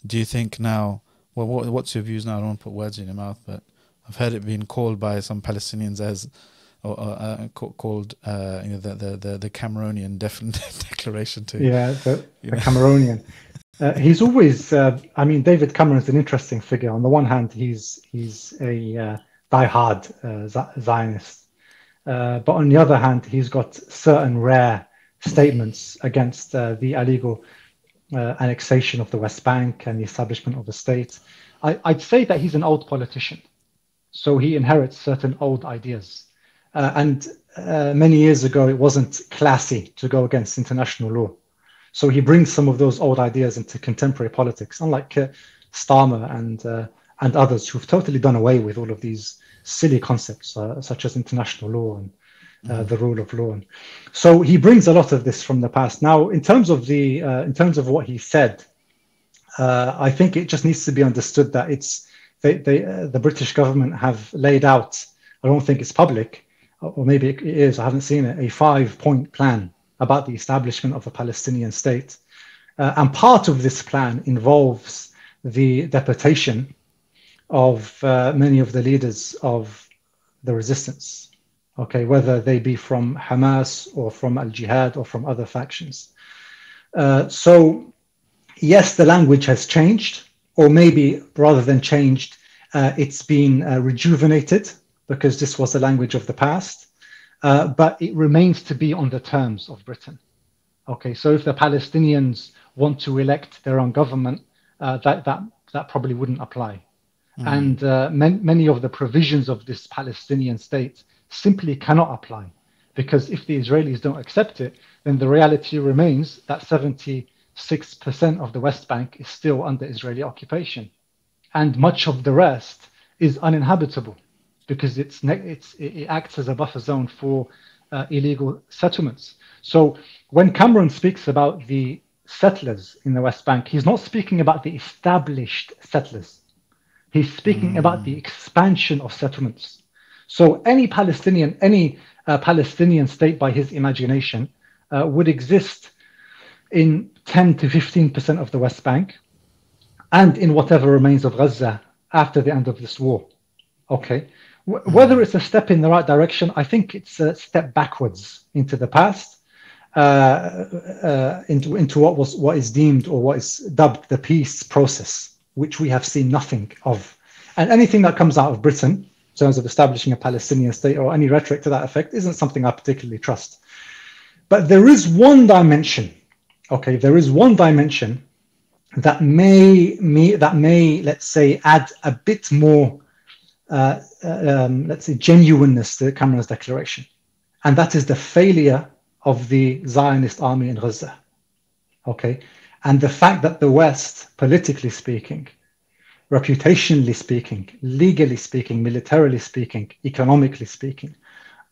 Do you think now, well, what's your views now? I don't want to put words in your mouth, but I've heard it being called by some Palestinians as, called the Cameronian declaration too. Yeah, the Cameronian. He's always, David Cameron's an interesting figure. On the one hand, he's a die-hard Zionist. But on the other hand, he's got certain rare statements against the illegal annexation of the West Bank and the establishment of a state. I'd say that he's an old politician. So he inherits certain old ideas. And many years ago, it wasn't classy to go against international law. So he brings some of those old ideas into contemporary politics, unlike Starmer and others who've totally done away with all of these silly concepts such as international law and the rule of law. And so he brings a lot of this from the past. Now, in terms of what he said, I think it just needs to be understood that the British government have laid out. I don't think it's public, or maybe it is. I haven't seen it. A 5-point plan about the establishment of a Palestinian state. And part of this plan involves the deportation of many of the leaders of the resistance, whether they be from Hamas or from Al-Jihad or from other factions. So, yes, the language has changed, or maybe rather than changed, it's been rejuvenated, because this was the language of the past. But it remains to be on the terms of Britain. So if the Palestinians want to elect their own government, that probably wouldn't apply. And many of the provisions of this Palestinian state simply cannot apply, because if the Israelis don't accept it, then the reality remains that 76% of the West Bank is still under Israeli occupation, and much of the rest is uninhabitable, because it acts as a buffer zone for illegal settlements. So when Cameron speaks about the settlers in the West Bank, he's not speaking about the established settlers. He's speaking about the expansion of settlements. So any Palestinian state by his imagination would exist in 10 to 15% of the West Bank, and in whatever remains of Gaza after the end of this war. Whether it's a step in the right direction, I think it's a step backwards into the past, into what is deemed, or what is dubbed, the peace process. which we have seen nothing of. And anything that comes out of Britain in terms of establishing a Palestinian state or any rhetoric to that effect isn't something I particularly trust. But there is one dimension, okay, there is one dimension that may, let's say, add a bit more, let's say, genuineness to Cameron's declaration. And that is the failure of the Zionist army in Gaza, okay? And the fact that the West, politically speaking, reputationally speaking, legally speaking, militarily speaking, economically speaking,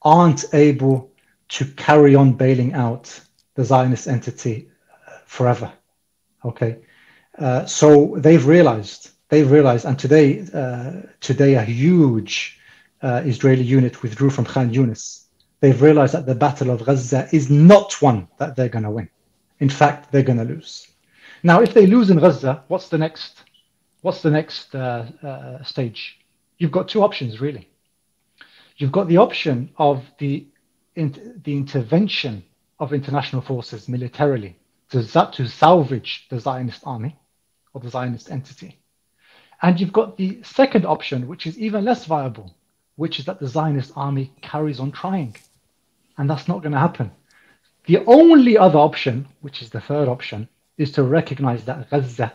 aren't able to carry on bailing out the Zionist entity forever, okay? So they've realized, and today a huge Israeli unit withdrew from Khan Yunis. They've realized that the Battle of Gaza is not one that they're going to win. In fact, they're going to lose. Now, if they lose in Gaza, what's the next stage? You've got two options, really. You've got the option of the intervention of international forces militarily to salvage the Zionist army or the Zionist entity. And you've got the second option, which is even less viable, which is that the Zionist army carries on trying. And that's not going to happen. The only other option, which is the third option, is to recognize that Gaza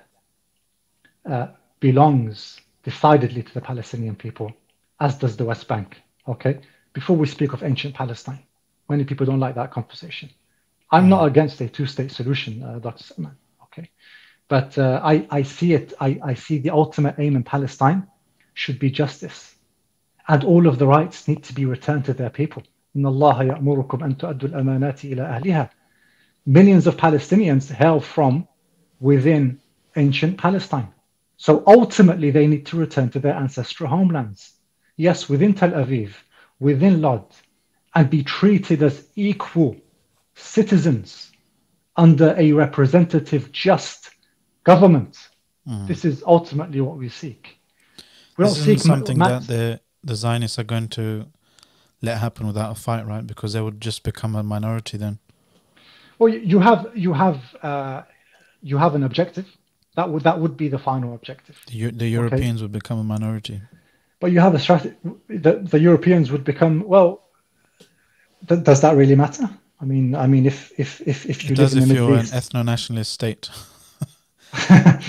belongs decidedly to the Palestinian people, as does the West Bank. Okay? Before we speak of ancient Palestine, many people don't like that conversation. I'm not against a two-state solution, Dr. Salman. Okay? But I see it. I see the ultimate aim in Palestine should be justice. And all of the rights need to be returned to their people. إِنَّ اللَّهَ يَأْمُرُكُمْ أَن تُؤَدُّوا الْأَمَانَاتِ إِلَى أَهْلِهَا. Millions of Palestinians hail from within ancient Palestine. So ultimately, they need to return to their ancestral homelands. Yes, within Tel Aviv, within Lod, and be treated as equal citizens under a representative, just government. This is ultimately what we seek. We don't seek something that the Zionists are going to let happen without a fight, right? Because they would just become a minority then. Well, you have an objective. That would be the final objective. The Europeans would become a minority. But you have a strategy. The Europeans would become, well. Does that really matter? I mean, if you live in the Middle East, an ethno-nationalist state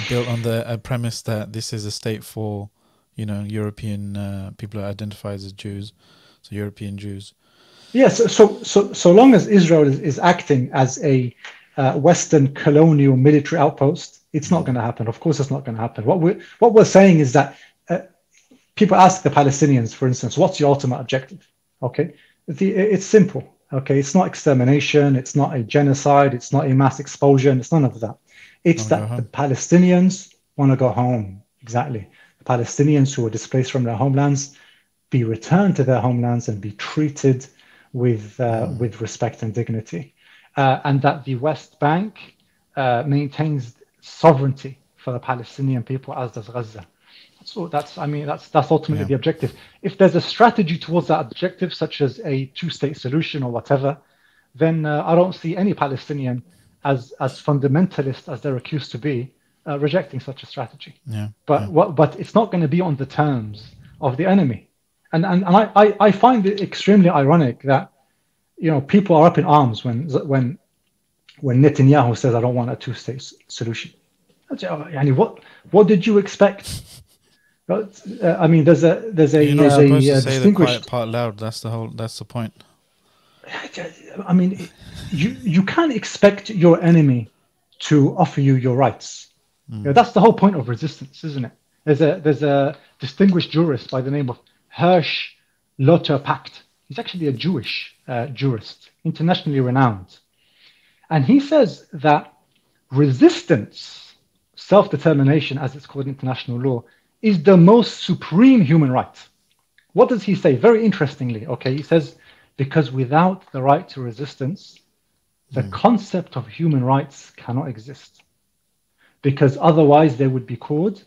built on the premise that this is a state for, European people who identify as Jews, so European Jews. Yes. So long as Israel is acting as a Western colonial military outpost, it's not going to happen. Of course, it's not going to happen. What we're saying is that people ask the Palestinians, for instance, what's your ultimate objective? Okay, it's simple. Okay, it's not extermination, it's not a genocide, it's not a mass expulsion, it's none of that. It's that the Palestinians want to go home. Exactly. The Palestinians who are displaced from their homelands be returned to their homelands and be treated with respect and dignity. And that the West Bank maintains sovereignty for the Palestinian people, as does Gaza. So that's ultimately the objective. If there's a strategy towards that objective, such as a two-state solution or whatever, then I don't see any Palestinian as fundamentalist as they're accused to be rejecting such a strategy. But it's not going to be on the terms of the enemy. And I find it extremely ironic that people are up in arms when Netanyahu says, I don't want a two-state solution. What did you expect? I mean, there's a distinguished part loud. That's the point. I mean, you can't expect your enemy to offer you your rights. That's the whole point of resistance, isn't it? There's a distinguished jurist by the name of Hirsch Lothar Pacht. He's actually a Jewish jurist, internationally renowned, and he says that resistance, self-determination, as it's called in international law, is the most supreme human right. What does he say? Very interestingly, okay, he says, because without the right to resistance, the concept of human rights cannot exist. Because otherwise they would be called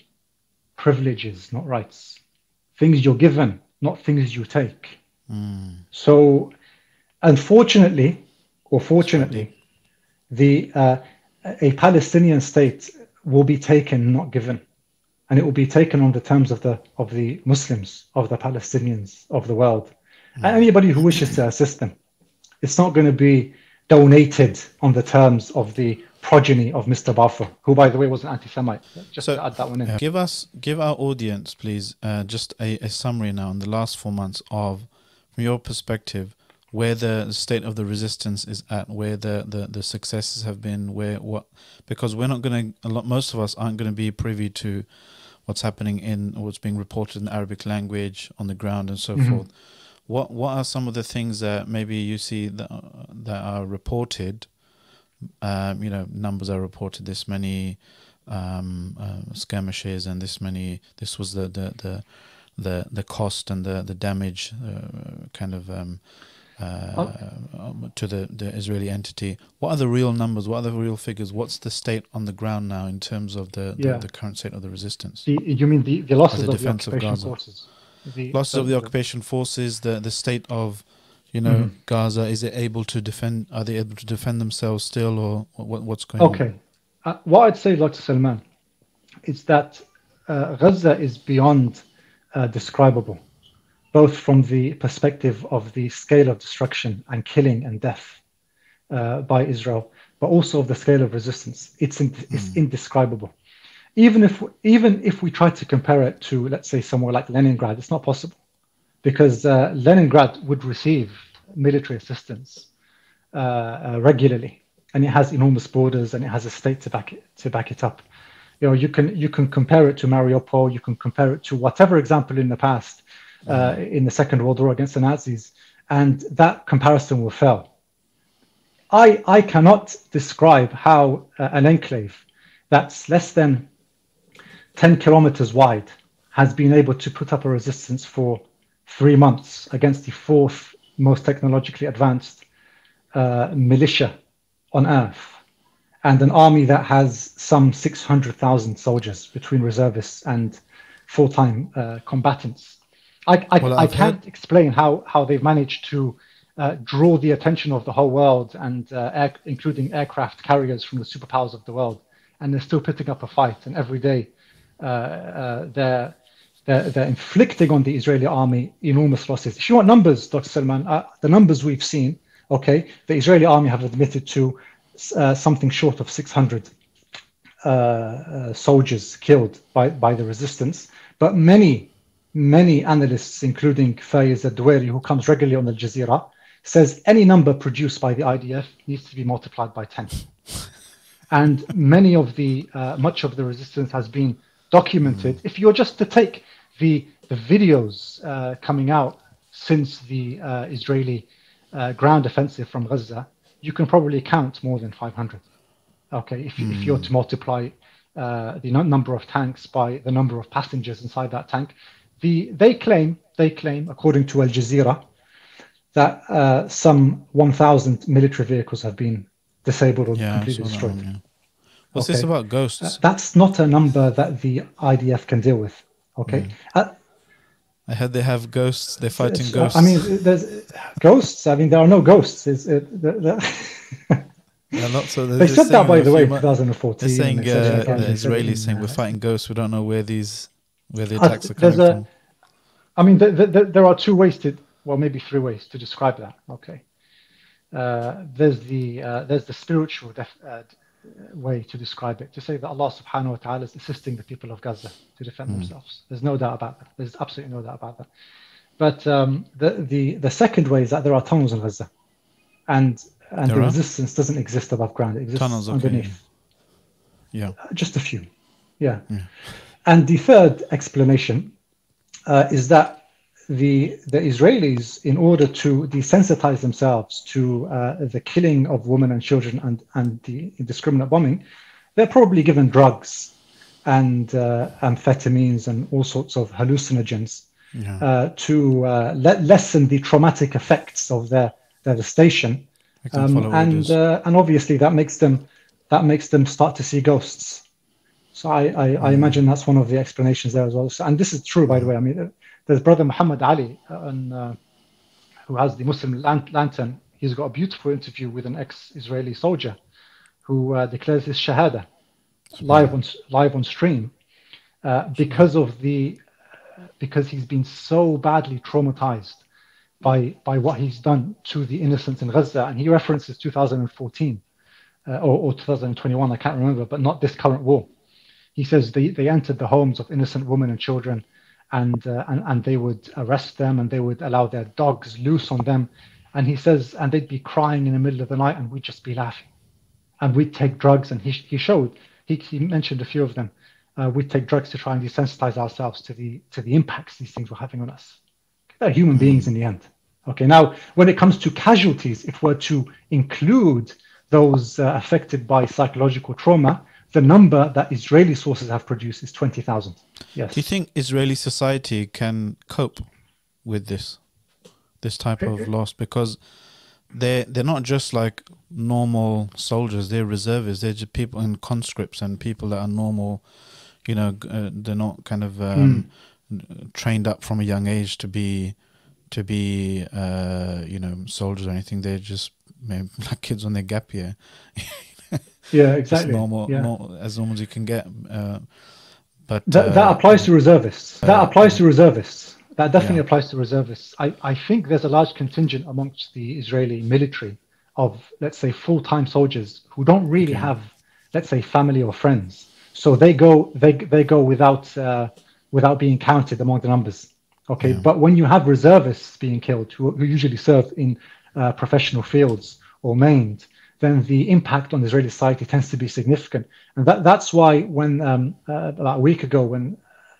privileges, not rights. Things you're given, not things you take. So, unfortunately, or fortunately, a Palestinian state will be taken, not given. and it will be taken on the terms of the Muslims, of the Palestinians, of the world, and anybody who wishes to assist them. It's not going to be donated on the terms of the progeny of Mr. Balfour, who, by the way, was an anti-Semite. Just to add that one in. Give our audience, please, just a summary now in the last 4 months of, from your perspective, where the state of the resistance is at, where the successes have been, because we're not going to, most of us aren't going to be privy to what's happening in what's being reported in the Arabic language on the ground and so forth. What are some of the things that maybe you see that are reported? Numbers are reported. This many skirmishes and this many. This was the cost and the damage to the Israeli entity. What are the real numbers? What are the real figures? What's the state on the ground now in terms of the current state of the resistance? You mean the losses of the defense of occupation Gaza? forces? Losses of the occupation forces, the state of, Gaza. Is it able to defend? Are they able to defend themselves still, or what's going on? Okay, what I'd say, Dr. Salman, is that Gaza is beyond describable, both from the perspective of the scale of destruction and killing and death by Israel, but also of the scale of resistance. It's indescribable. Even if we try to compare it to, let's say, somewhere like Leningrad, it's not possible, because Leningrad would receive military assistance regularly, and it has enormous borders and it has a state to back it up. You can compare it to Mariupol, you can compare it to whatever example in the past in the Second World War against the Nazis, and that comparison will fail. I cannot describe how an enclave that's less than 10 kilometers wide has been able to put up a resistance for 3 months against the fourth most technologically advanced militia on earth, and an army that has some 600,000 soldiers between reservists and full-time combatants. I can't explain how they've managed to draw the attention of the whole world, and including aircraft carriers from the superpowers of the world, and they're still putting up a fight, and every day they're inflicting on the Israeli army enormous losses. If you want numbers, Dr. Salman, the numbers we've seen, the Israeli army have admitted to something short of 600 soldiers killed by the resistance, but many analysts, including Faiz Ad-Duwairi, who comes regularly on Al Jazeera, says any number produced by the IDF needs to be multiplied by 10. And much of the resistance has been documented. If you're just to take the videos coming out since the Israeli ground offensive from Gaza, you can probably count more than 500. If you're to multiply the number of tanks by the number of passengers inside that tank, they claim, according to Al Jazeera, that some 1,000 military vehicles have been disabled or completely destroyed. What's this about ghosts? That's not a number that the IDF can deal with. I heard they have ghosts. They're fighting ghosts. I mean, there's ghosts. I mean, there are no ghosts. They said that, by the way, in 2014. They're saying the Israelis saying we're fighting ghosts. We don't know where the attacks are coming from. I mean, there are two ways maybe three ways to describe that. There's the spiritual way to describe it, to say that Allah subhanahu wa ta'ala is assisting the people of Gaza to defend themselves. There's no doubt about that. There's absolutely no doubt about that. But the second way is that there are tunnels in Gaza, and the resistance doesn't exist above ground. It exists underneath. Yeah. Just a few. Yeah. And the third explanation is that the Israelis, in order to desensitize themselves to the killing of women and children and the indiscriminate bombing, they're probably given drugs and amphetamines and all sorts of hallucinogens to lessen the traumatic effects of their devastation, and obviously that makes them start to see ghosts. So I imagine that's one of the explanations there as well. And this is true, by the way. I mean, there's brother Muhammad Ali, who has the Muslim lantern. He's got a beautiful interview with an ex-Israeli soldier who declares his shahada live on stream. because he's been so badly traumatized by what he's done to the innocents in Gaza. And he references 2014 or 2021, I can't remember, but not this current war. He says they entered the homes of innocent women and children, and they would arrest them, and they would allow their dogs loose on them. And he says, and they'd be crying in the middle of the night, and we'd just be laughing. And we'd take drugs, and he mentioned a few of them. We'd take drugs to try and desensitize ourselves to the impacts these things were having on us. They're human beings in the end. Okay, now when it comes to casualties, if we're to include those affected by psychological trauma, the number that Israeli sources have produced is 20,000. Yes. Do you think Israeli society can cope with this type of loss? Because they're not just like normal soldiers, they're reservists, they're just people in conscripts and people that are normal, they're not kind of trained up from a young age to be soldiers or anything. They're just like kids on their gap year. Yeah, exactly. Normal, as normal as you can get. But that applies to reservists. That definitely applies to reservists. I think there's a large contingent amongst the Israeli military of, let's say, full-time soldiers who don't really have, let's say, family or friends. So they go without being counted among the numbers. Okay, yeah. But when you have reservists being killed who usually serve in professional fields or maimed, then the impact on Israeli society tends to be significant. And that's why when about a week ago, when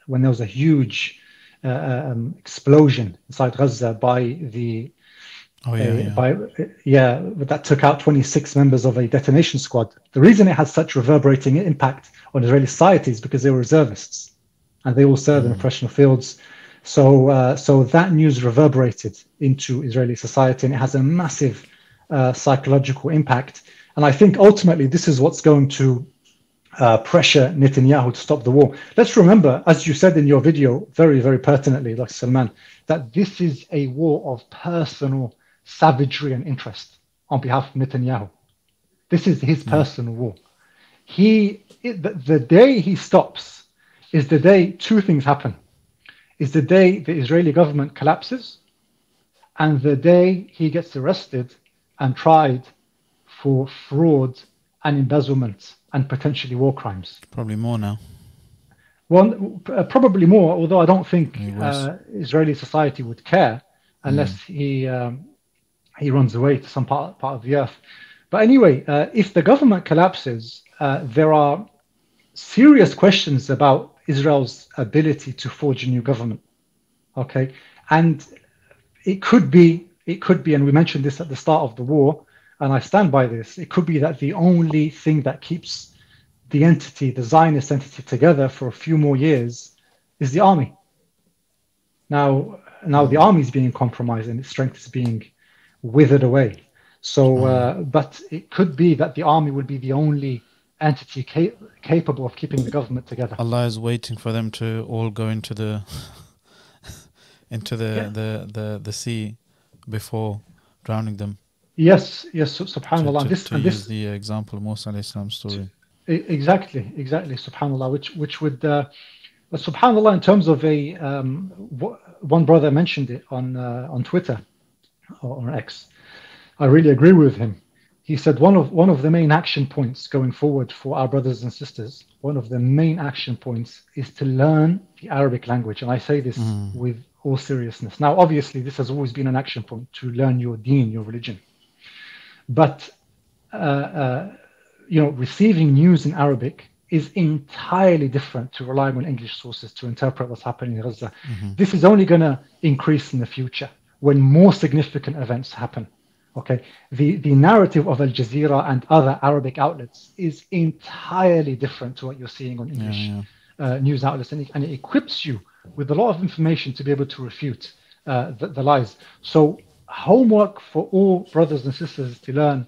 there was a huge explosion inside Gaza that took out 26 members of a detonation squad. The reason it had such reverberating impact on Israeli society is because they were reservists and they all served in professional fields. So that news reverberated into Israeli society, and it has a massive psychological impact. And I think ultimately this is what's going to pressure Netanyahu to stop the war. Let's remember, as you said in your video, very, very pertinently, Dr. Salman, that this is a war of personal savagery and interest on behalf of Netanyahu. This is his personal war. The day he stops is the day two things happen. Is the day the Israeli government collapses, and the day he gets arrested and tried for fraud and embezzlement and potentially war crimes. Probably more now. Well, probably more, although I don't think Israeli society would care unless he runs away to some part of the earth. But anyway, if the government collapses, there are serious questions about Israel's ability to forge a new government. Okay, and it could be, and we mentioned this at the start of the war, and I stand by this, it could be that the only thing that keeps the entity, the Zionist entity, together for a few more years is the army. Now the army is being compromised and its strength is being withered away. So, but it could be that the army would be the only entity capable of keeping the government together. Allah is waiting for them to all go into the the sea before drowning them. Yes, subhanallah. To use the example of Musa alayhi salam's story. Exactly, subhanallah. Which would, subhanallah, in terms of a one brother mentioned it on Twitter or on X. I really agree with him. He said one of the main action points going forward for our brothers and sisters, one of the main action points is to learn the Arabic language. And I say this with all seriousness. Now, obviously, this has always been an action point, to learn your deen, your religion. But, receiving news in Arabic is entirely different to relying on English sources to interpret what's happening in Gaza. This is only going to increase in the future when more significant events happen. Okay, the narrative of Al Jazeera and other Arabic outlets is entirely different to what you're seeing on English news outlets, and it equips you with a lot of information to be able to refute the lies. So homework for all brothers and sisters is to learn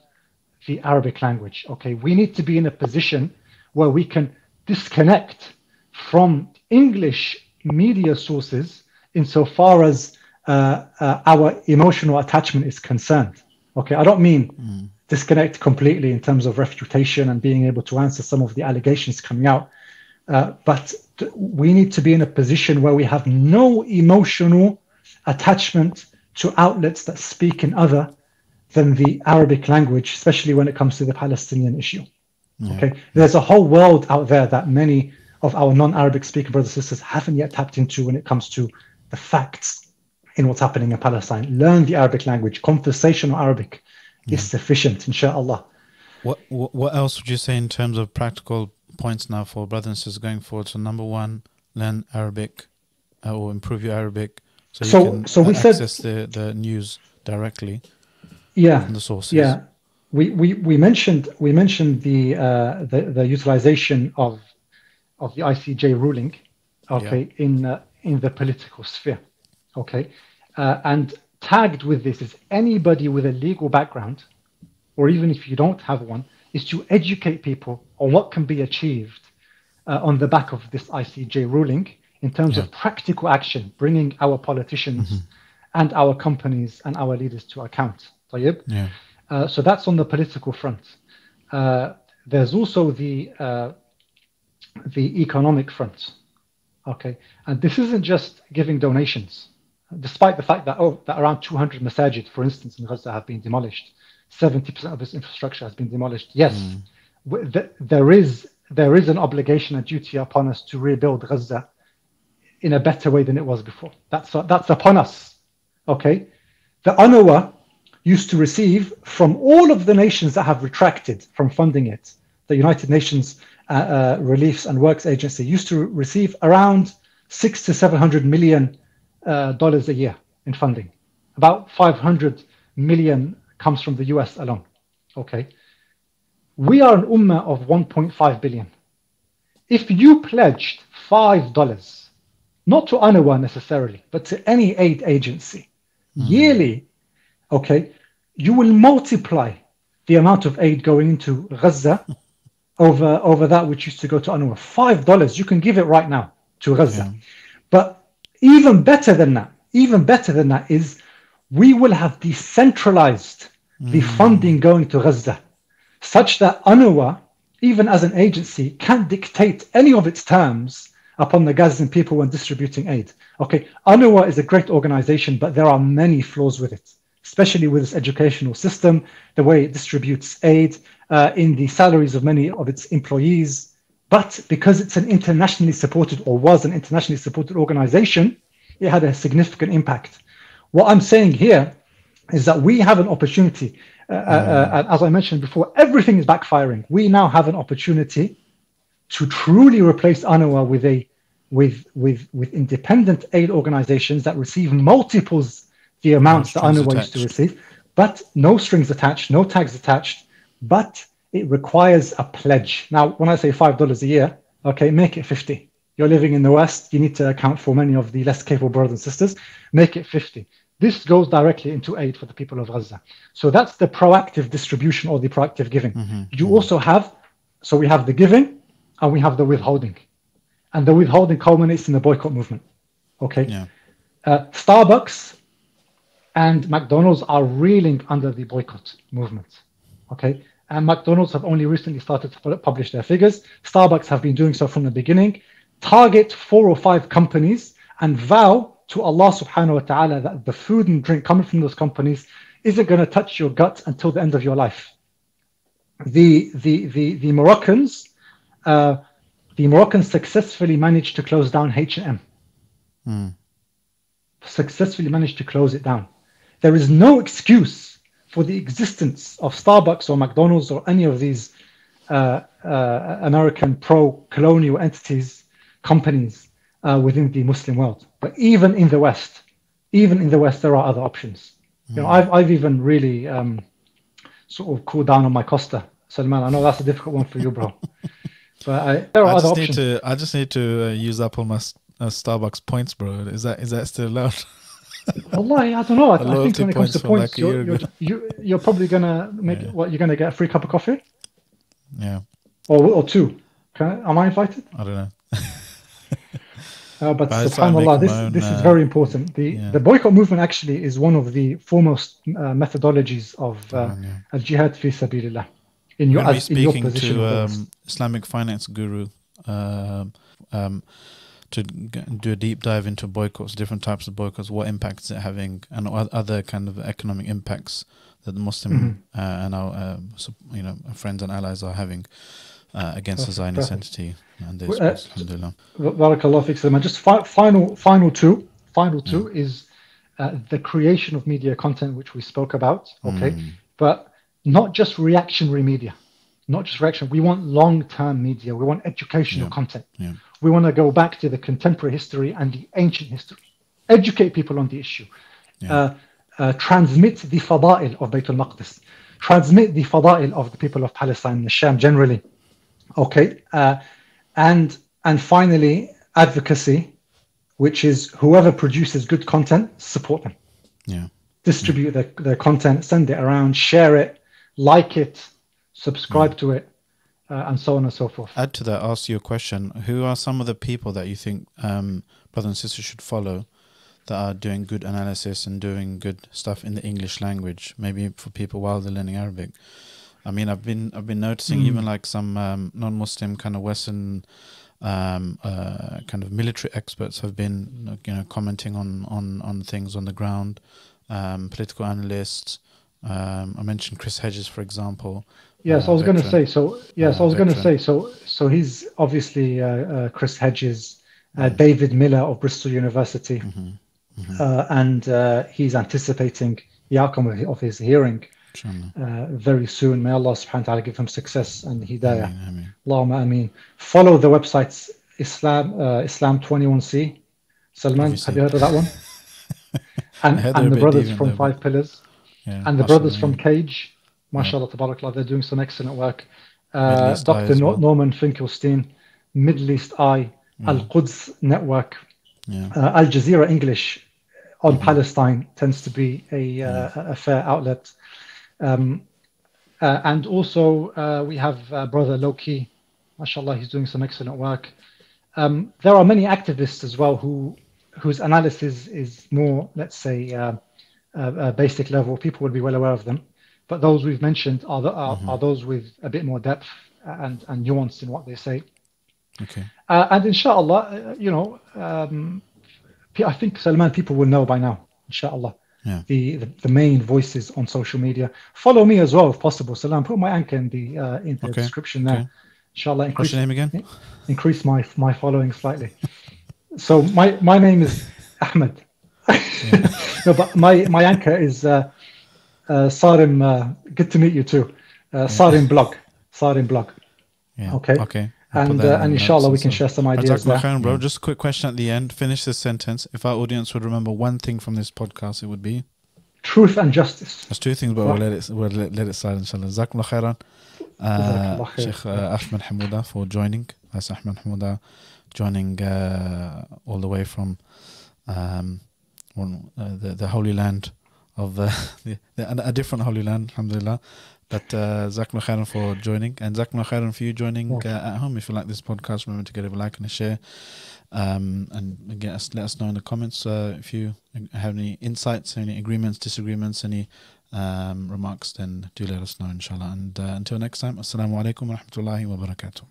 the Arabic language. Okay, we need to be in a position where we can disconnect from English media sources insofar as our emotional attachment is concerned. Okay, I don't mean disconnect completely in terms of refutation and being able to answer some of the allegations coming out, But we need to be in a position where we have no emotional attachment to outlets that speak in other than the Arabic language, especially when it comes to the Palestinian issue. Okay, there's a whole world out there that many of our non-Arabic speaking brothers and sisters haven't yet tapped into when it comes to the facts in what's happening in Palestine. Learn the Arabic language. Conversational Arabic is sufficient, inshallah. What else would you say in terms of practical points now for brothers and sisters going forward? So number one, learn Arabic or improve your Arabic so you can we access the news directly from the sources. Yeah. We mentioned the utilization of the ICJ ruling, in the political sphere, and tagged with this is anybody with a legal background, or even if you don't have one, is to educate people on what can be achieved on the back of this ICJ ruling in terms of practical action, bringing our politicians and our companies and our leaders to account. So that's on the political front. There's also the economic front. And this isn't just giving donations, despite the fact that around 200 masajid, for instance, in Gaza have been demolished. 70% of this infrastructure has been demolished. Yes, there is an obligation, a duty upon us to rebuild Gaza in a better way than it was before. That's upon us. The UNRWA used to receive from all of the nations that have retracted from funding it. The United Nations Reliefs and Works Agency used to receive around $600 to $700 million a year in funding. About 500 million comes from the US alone. We are an ummah of 1.5 billion. If you pledged $5, not to UNRWA necessarily, but to any aid agency, yearly, you will multiply the amount of aid going into Gaza over that which used to go to UNRWA. $5, you can give it right now to Gaza. But even better than that is we will have decentralized the funding going to Gaza, such that UNRWA, even as an agency, can't dictate any of its terms upon the Gazan people when distributing aid. UNRWA is a great organization, but there are many flaws with it, especially with its educational system, the way it distributes aid, in the salaries of many of its employees. But because it's an internationally supported, or was an internationally supported organization, it had a significant impact. What I'm saying here is that we have an opportunity, as I mentioned before, everything is backfiring. We now have an opportunity to truly replace UNRWA with independent aid organizations that receive multiples the amounts that UNRWA used to receive, but no strings attached, no tags attached, but it requires a pledge. Now, when I say $5 a year, make it 50. You're living in the West, you need to account for many of the less capable brothers and sisters, make it 50. This goes directly into aid for the people of Gaza. So that's the proactive distribution or the proactive giving. You also have, so we have the giving and we have the withholding. And the withholding culminates in the boycott movement. Starbucks and McDonald's are reeling under the boycott movement. And McDonald's have only recently started to publish their figures. Starbucks have been doing so from the beginning. Target 4 or 5 companies and vow to Allah subhanahu wa ta'ala that the food and drink coming from those companies isn't going to touch your gut until the end of your life. The Moroccans successfully managed to close down H&M. Successfully managed to close it down. There is no excuse for the existence of Starbucks or McDonald's or any of these American pro-colonial companies within the Muslim world. But even in the West, there are other options. I've even really sort of cooled down on my Costa. Salman, I know that's a difficult one for you, bro. But there are other options. I just need to use up all my Starbucks points, bro. Is that still allowed? Wallahi, I don't know. I think when it comes to points, you're probably gonna make what you're gonna get a free cup of coffee. Yeah. Or 2. Am I invited? I don't know. But subhanAllah, this is very important. The boycott movement actually is one of the foremost methodologies of al-jihad fi sabilillah. In your position to Islamic finance guru do a deep dive into boycotts, different types of boycotts, what impacts it having, and other kind of economic impacts that the Muslim and our friends and allies are having against the Zionist entity and this. Alhamdulillah. Barakallah fiik, Salman. Just final two is the creation of media content, which we spoke about. Okay, but not just reactionary media. Not just reaction. We want long-term media. We want educational content. Yeah. We want to go back to the contemporary history and the ancient history. Educate people on the issue. Yeah. Transmit the fada'il of Bayt al-Maqdis. Transmit the fada'il of the people of Palestine and the Sham generally. Okay. And finally, advocacy, which is whoever produces good content, support them. Yeah. Distribute their content, send it around, share it, like it, subscribe to it, and so on and so forth. Add to that, ask you a question. Who are some of the people that you think brothers and sisters should follow that are doing good analysis and doing good stuff in the English language, maybe for people while they're learning Arabic? I mean, I've been noticing even like some non-Muslim kind of Western kind of military experts have been commenting on things on the ground. Political analysts. I mentioned Chris Hedges, for example. Yes, I was going to say so. Yes, I was going to say so. So he's obviously Chris Hedges, David Miller of Bristol University, and he's anticipating the outcome of his hearing very soon. May Allah subhanahu wa ta'ala give him success and hidayah. Allahumma ameen. Follow the websites Islam21c. Salman, have you heard of that one? and the brothers from Five Pillars. Yeah, and the brothers from Cage, mashallah, tabarakallah, they're doing some excellent work. Dr. Norman Finkelstein, Middle East Eye, Al-Quds Network, Al Jazeera English on Palestine tends to be a fair outlet. And also we have brother Loki, mashallah, he's doing some excellent work. There are many activists as well whose analysis is more, let's say, basic level. People will be well aware of them, but those we've mentioned are those with a bit more depth and nuance in what they say. Okay. And inshallah, I think, Salman, people will know by now, inshallah, the main voices on social media. Follow me as well if possible. Salman, put my anchor in the description there. Okay. Inshallah, what's your name again? Increase my following slightly. So my name is Ahmed. No, but my anchor is Sarim. Good to meet you too. Sarim blog. Yeah. Okay. And inshallah we can share some ideas there. Bro, just a quick question at the end. Finish this sentence. If our audience would remember one thing from this podcast, it would be truth and justice. There's two things, but we'll let it slide, inshallah. Jazakumullah khairan. Sheikh Ahmed Hammuda for joining. That's Ahmed Hammuda joining all the way from the Holy Land of a different Holy Land, alhamdulillah. But Jazakumullah khairan for joining, and Jazakumullah khairan for you joining at home. If you like this podcast, remember to give it a like and a share, and let us know in the comments if you have any insights, any agreements, disagreements, any remarks. Then do let us know, inshallah. And until next time, assalamu alaikum wa rahmatullahi wa barakatuh.